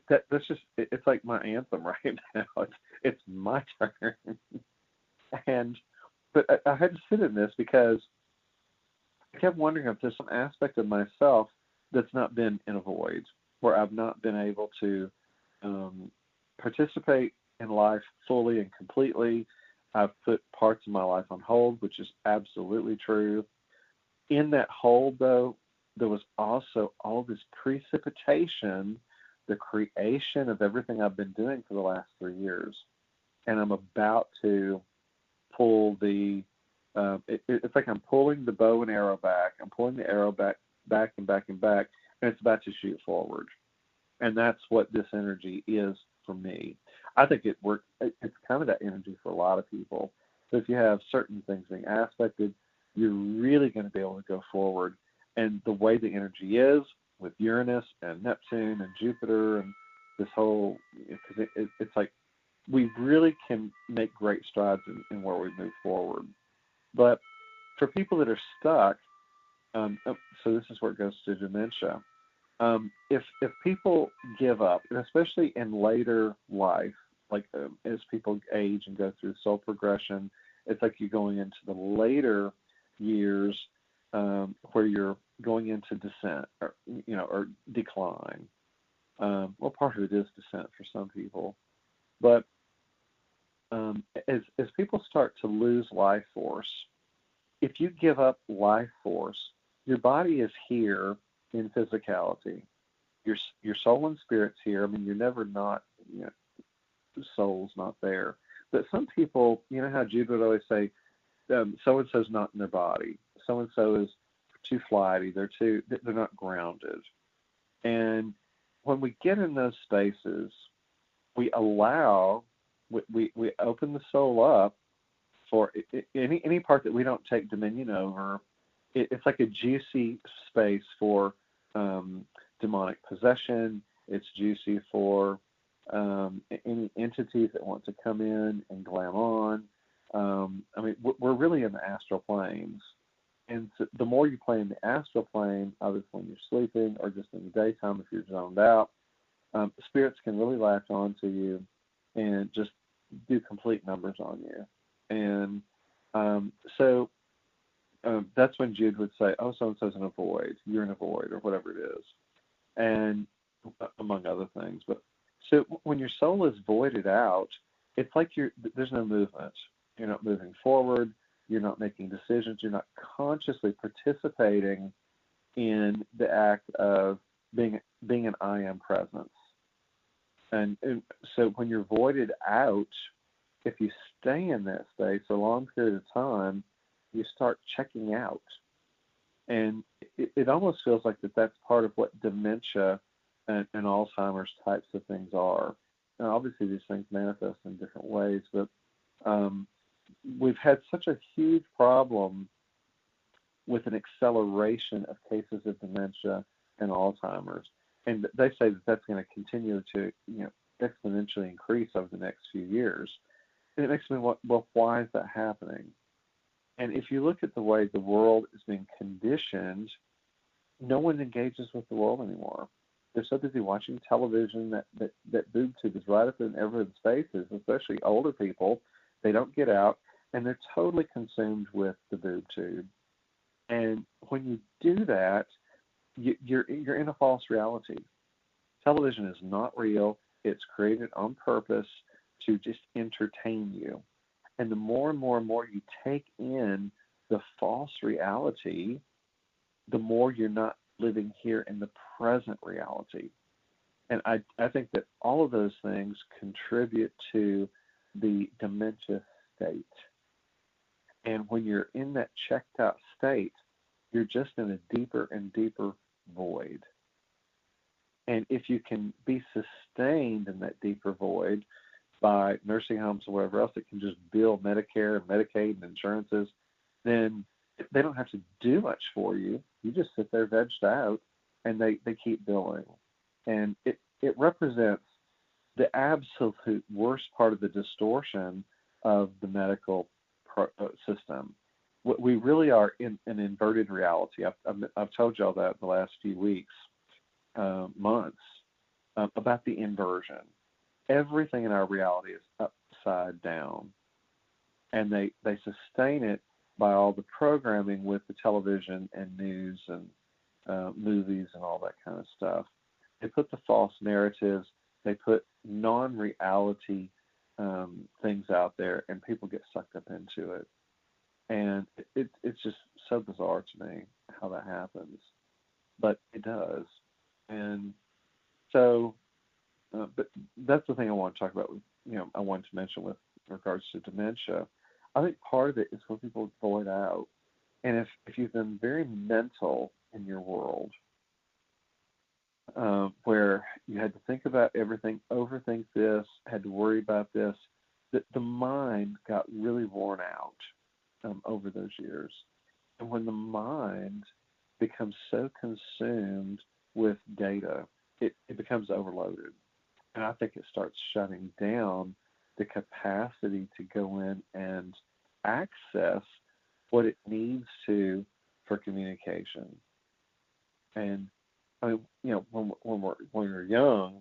That's just it's like my anthem right now. It's my turn. But I had to sit in this because I kept wondering if there's some aspect of myself that's not been in a void, where I've not been able to participate in life fully and completely. I've put parts of my life on hold, which is absolutely true. In that hold, though, there was also all this precipitation, the creation of everything I've been doing for the last 3 years. And I'm about to pull it's like I'm pulling the bow and arrow back. I'm pulling the arrow back, and it's about to shoot forward. And that's what this energy is for me. I think it's kind of that energy for a lot of people. So if you have certain things being aspected, you're really going to be able to go forward. And the way the energy is with Uranus and Neptune and Jupiter and this whole, because it's like we really can make great strides in where we move forward. But for people that are stuck, so this is where it goes to dementia. If people give up, and especially in later life, like as people age and go through soul progression, it's like you're going into the later years where you're going into descent or decline. Well, part of it is descent for some people, but as people start to lose life force, if you give up life force, your body is here in physicality. Your soul and spirit's here. I mean, you're never not, the soul's not there. But some people, you know how Jude would always say, so-and-so's not in their body. So-and-so is too flighty. They're not grounded. And when we get in those spaces, we open the soul up for any part that we don't take dominion over. It's like a juicy space for demonic possession. It's juicy for any entities that want to come in and glam on. I mean, we're really in the astral planes. And so the more you play in the astral plane, either when you're sleeping or just in the daytime if you're zoned out, spirits can really latch on to you and just do complete numbers on you. And so that's when Jude would say, oh, so-and-so's in a void. You're in a void, or whatever it is. And among other things. But so when your soul is voided out, it's like there's no movement. You're not moving forward. You're not making decisions. You're not consciously participating in the act of being an I am presence. And so when you're voided out, if you stay in that space a long period of time, you start checking out. And it almost feels like that's part of what dementia and Alzheimer's types of things are. Now, obviously, these things manifest in different ways, but we've had such a huge problem with an acceleration of cases of dementia and Alzheimer's. And they say that that's going to continue to exponentially increase over the next few years. And it makes me wonder, well, why is that happening? And if you look at the way the world is being conditioned, no one engages with the world anymore. They're so busy watching television that boob tube is right up in everyone's faces, especially older people. They don't get out, and they're totally consumed with the boob tube. And when you do that, you're in a false reality. Television is not real. It's created on purpose to just entertain you. And the more and more and more you take in the false reality, the more you're not living here in the present reality. And I think that all of those things contribute to the dementia state. And when you're in that checked out state, you're just in a deeper and deeper void. And if you can be sustained in that deeper void by nursing homes or wherever else that can just bill Medicare and Medicaid and insurances, then they don't have to do much for you. You just sit there vegged out, and they keep billing. And it represents the absolute worst part of the distortion of the medical system. We really are in an inverted reality. I've told y'all that the last few weeks, months, about the inversion. Everything in our reality is upside down, and they sustain it by all the programming with the television and news and movies and all that kind of stuff. They put the false narratives. They put non-reality things out there, and people get sucked up into it. And it's just so bizarre to me how that happens, but it does. And so, but that's the thing I want to talk about. I wanted to mention with regards to dementia. I think part of it is when people void out, and if you've been very mental in your world, where you had to think about everything, overthink this, had to worry about this, the mind got really worn out over those years. And when the mind becomes so consumed with data, it becomes overloaded. And I think it starts shutting down the capacity to go in and access what it needs to for communication. And I mean, when we're young,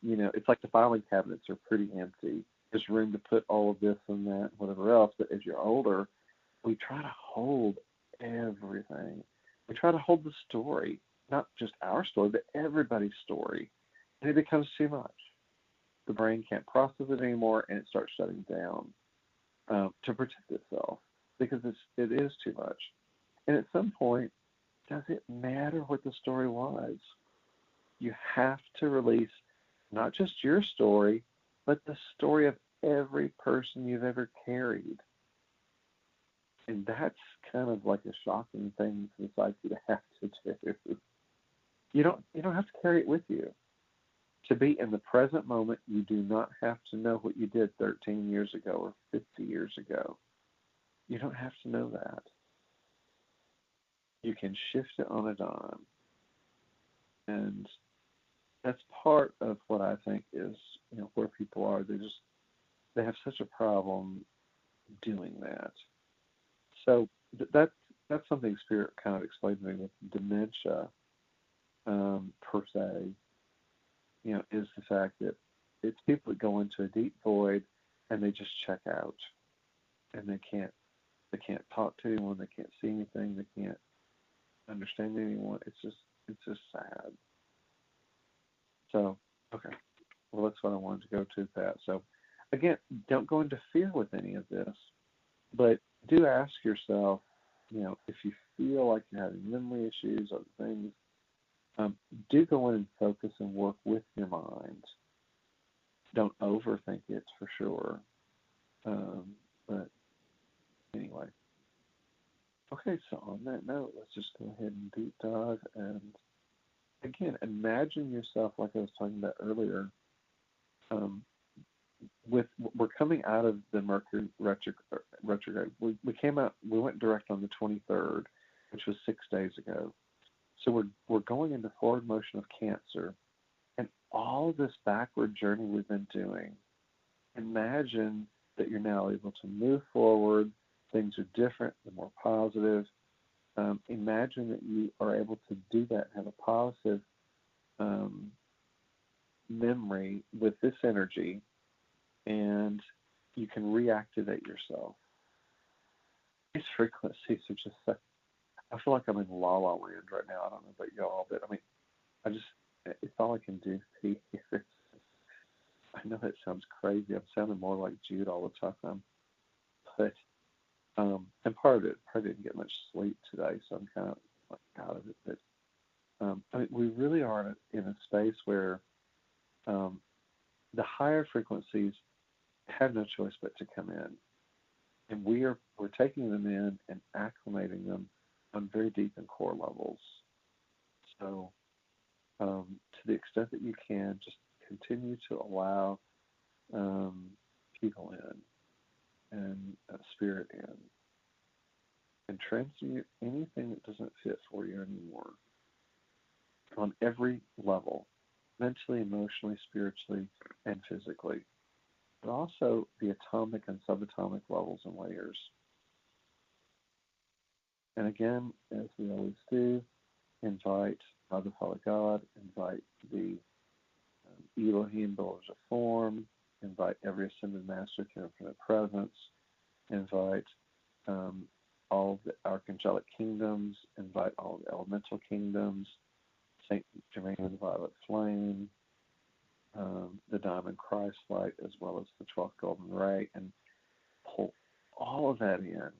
it's like the filing cabinets are pretty empty. There's room to put all of this and that, whatever else. But as you're older, we try to hold everything. We try to hold the story, not just our story, but everybody's story. And it becomes too much. The brain can't process it anymore, and it starts shutting down to protect itself because it is too much. And at some point, does it matter what the story was? You have to release not just your story, but the story of every person you've ever carried. And that's kind of like a shocking thing for the psyche to have to do. You don't have to carry it with you. To be in the present moment, you do not have to know what you did 13 years ago or 50 years ago. You don't have to know that. You can shift it on a dime. And that's part of what I think is, where people are. They have such a problem doing that. So that's something Spirit kind of explained to me with dementia, per se, is the fact that it's people that go into a deep void and they just check out, and they can't talk to anyone, they can't see anything, they can't understand anyone. It's just sad. So, okay. Well, that's what I wanted to go to, Pat. So, again, don't go into fear with any of this, but do ask yourself, if you feel like you're having memory issues or things, do go in and focus and work with your mind. Don't overthink it, for sure. But anyway. Okay, so on that note, let's just go ahead and deep dive. And again, imagine yourself, like I was talking about earlier, we're coming out of the Mercury retrograde. We went direct on the 23rd, which was 6 days ago. So we're going into forward motion of Cancer, and all this backward journey we've been doing. Imagine that you're now able to move forward. Things are different, they're more positive. Imagine that you are able to do that, have a positive memory with this energy, and you can reactivate yourself. These frequencies are just so, I feel like I'm in La La Land right now. I don't know about y'all, but I mean, it's all I can do here. I know that sounds crazy. I'm sounding more like Jude all the time. But, and part of it, I didn't get much sleep today, so I'm kind of like out of it. But, I mean, we really are in a space where um, the higher frequencies have no choice but to come in, and we're taking them in and acclimating them on very deep and core levels. So, to the extent that you can, just continue to allow people in and spirit in, and transmute anything that doesn't fit for you anymore on every level, mentally, emotionally, spiritually, and physically, but also the atomic and subatomic levels and layers. And again, as we always do, invite Father, Father God, invite the Elohim Builders of Form, invite every ascended master to infinite presence, invite all of the archangelic kingdoms, invite all of the elemental kingdoms, Saint Germain and the Violet Flame, the Diamond Christ Light, as well as the 12th Golden Ray, and pull all of that in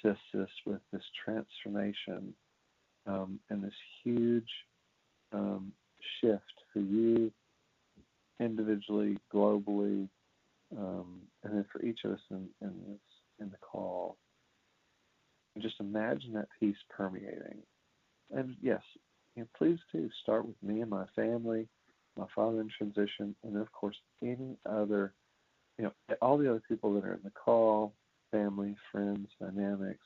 to assist with this transformation and this huge shift for you individually, globally, and then for each of us in the call. And just imagine that peace permeating. And yes, please do start with me and my family, my father in transition, and then of course any other, all the other people that are in the call, family, friends, dynamics,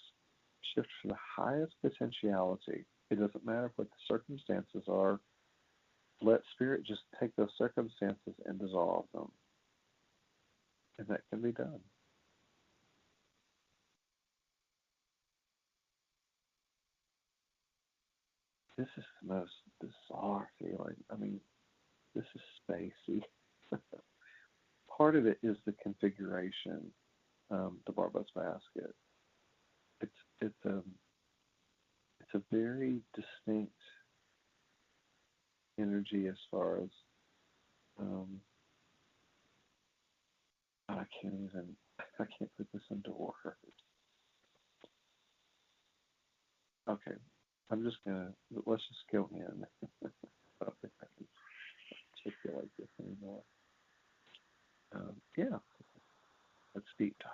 shift for the highest potentiality. It doesn't matter what the circumstances are. Let spirit just take those circumstances and dissolve them. And that can be done. This is the most bizarre feeling. I mean, this is spacey. Part of it is the configuration, the Barbault's basket. It's a very distinct energy as far as I can't put this into words. Okay, let's just go in. I don't think I can articulate this anymore. Yeah, let's deep dive.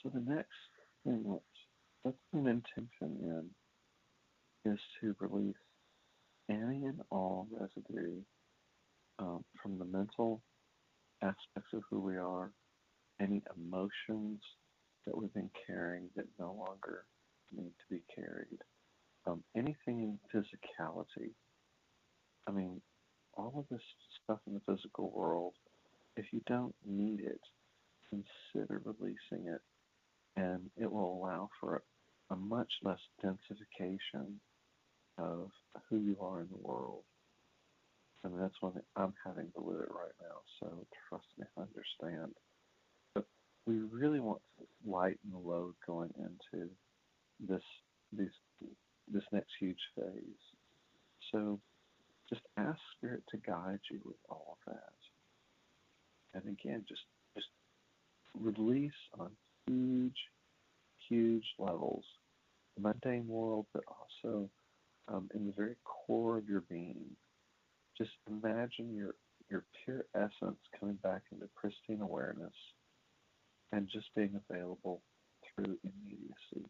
So the next thing let's put an intention in is to release any and all residue from the mental aspects of who we are, any emotions that we've been carrying that no longer need to be carried, anything in physicality. I mean, all of this stuff in the physical world, if you don't need it, consider releasing it, and it will allow for a much less densification of who you are in the world. I mean, that's one thing I'm having to live it right now, so trust me, I understand. But we really want to lighten the load going into this these this next huge phase. So just ask Spirit to guide you with all of that. And again, just release on huge, huge levels, the mundane world, but also in the very core of your being. Just imagine your pure essence coming back into pristine awareness and just being available through immediacy.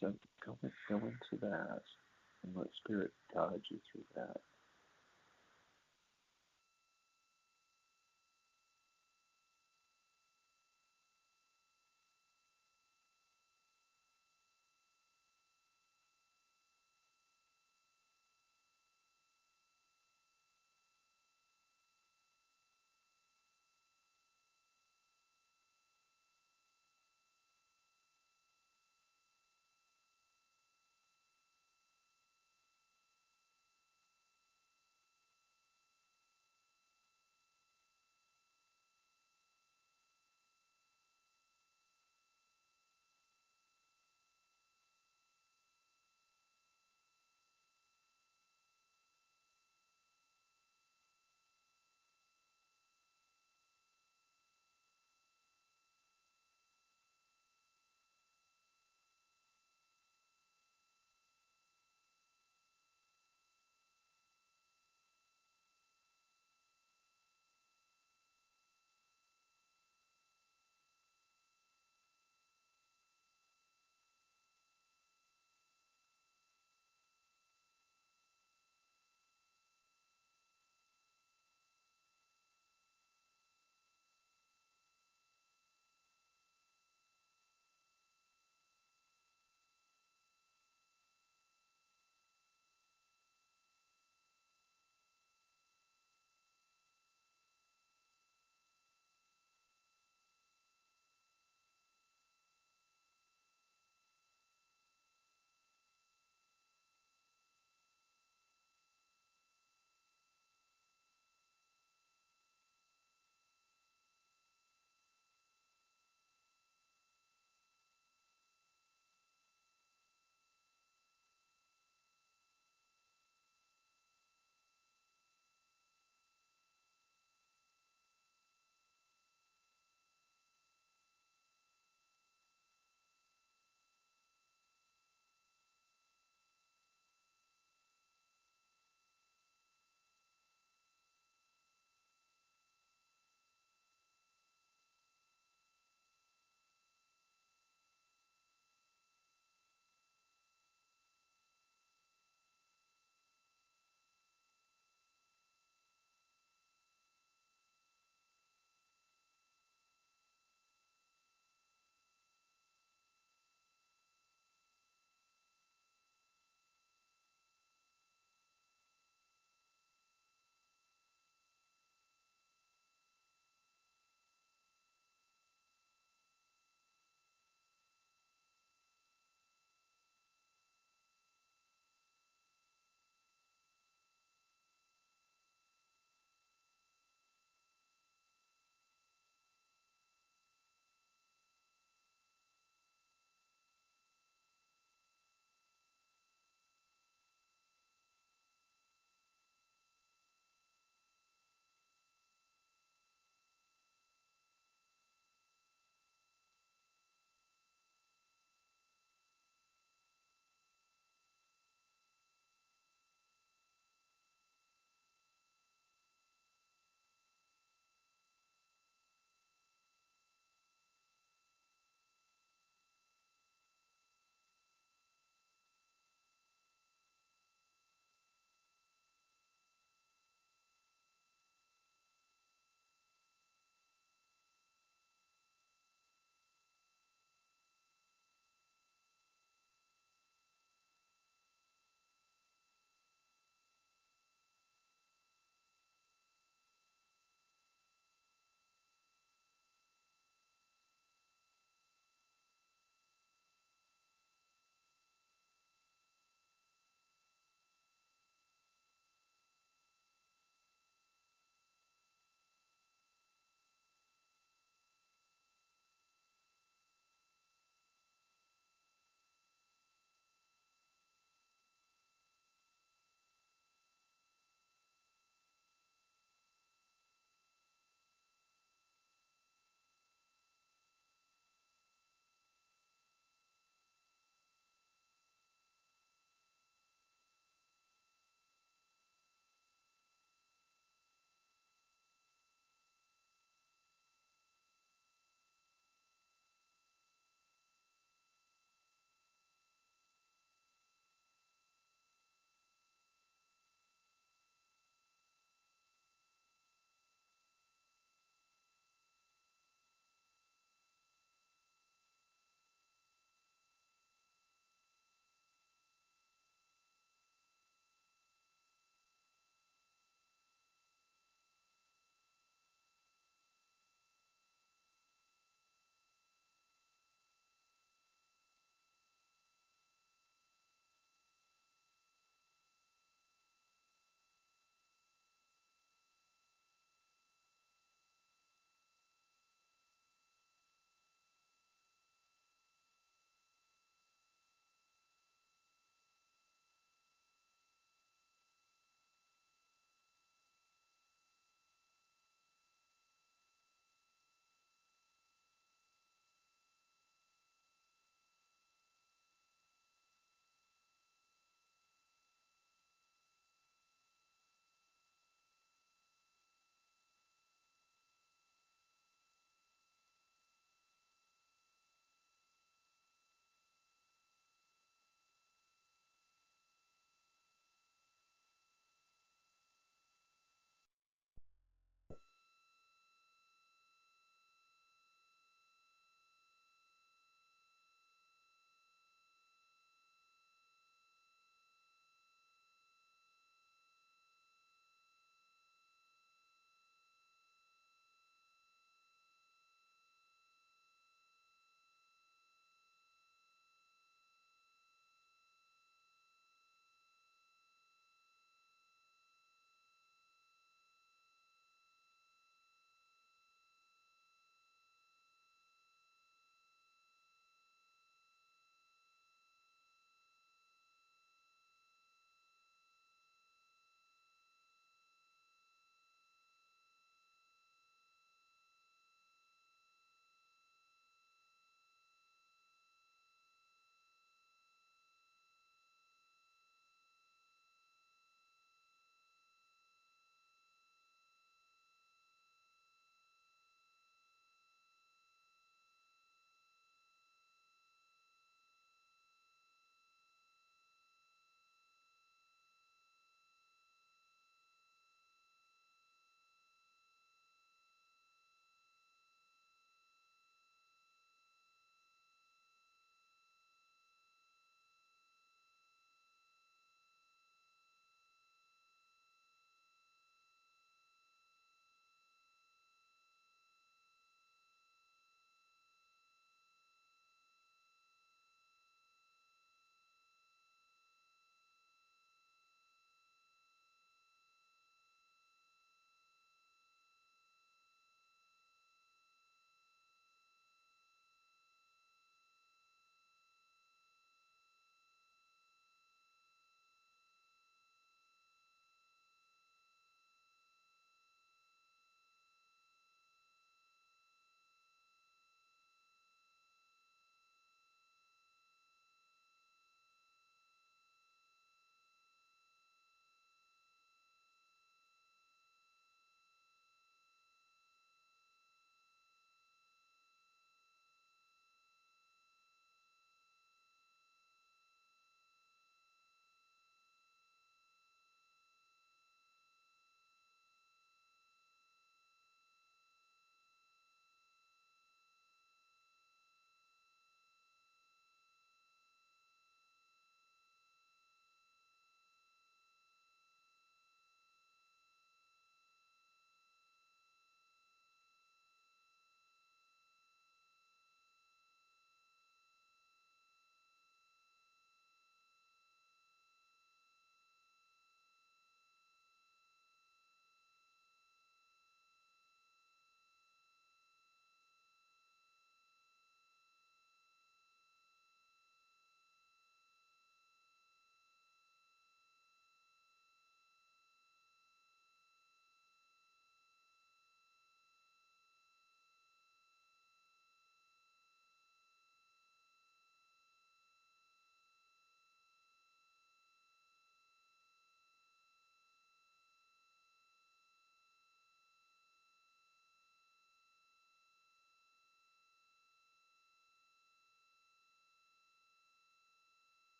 So go into that and let Spirit guide you through that.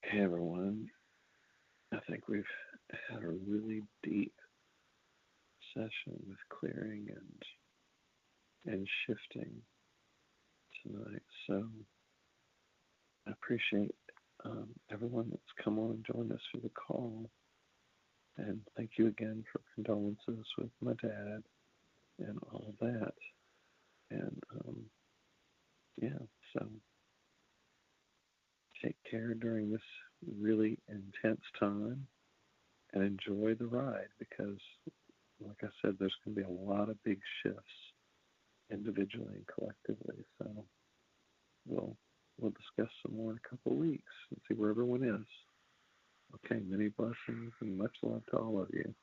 Hey everyone, I think we've had a really deep session with clearing and shifting tonight. So I appreciate everyone that's come on and joined us for the call. And thank you again for condolences with my dad and all that. And so take care during this really intense time and enjoy the ride because, like I said, there's going to be a lot of big shifts individually and collectively. So we'll discuss some more in a couple of weeks and see where everyone is. Okay, many blessings and much love to all of you.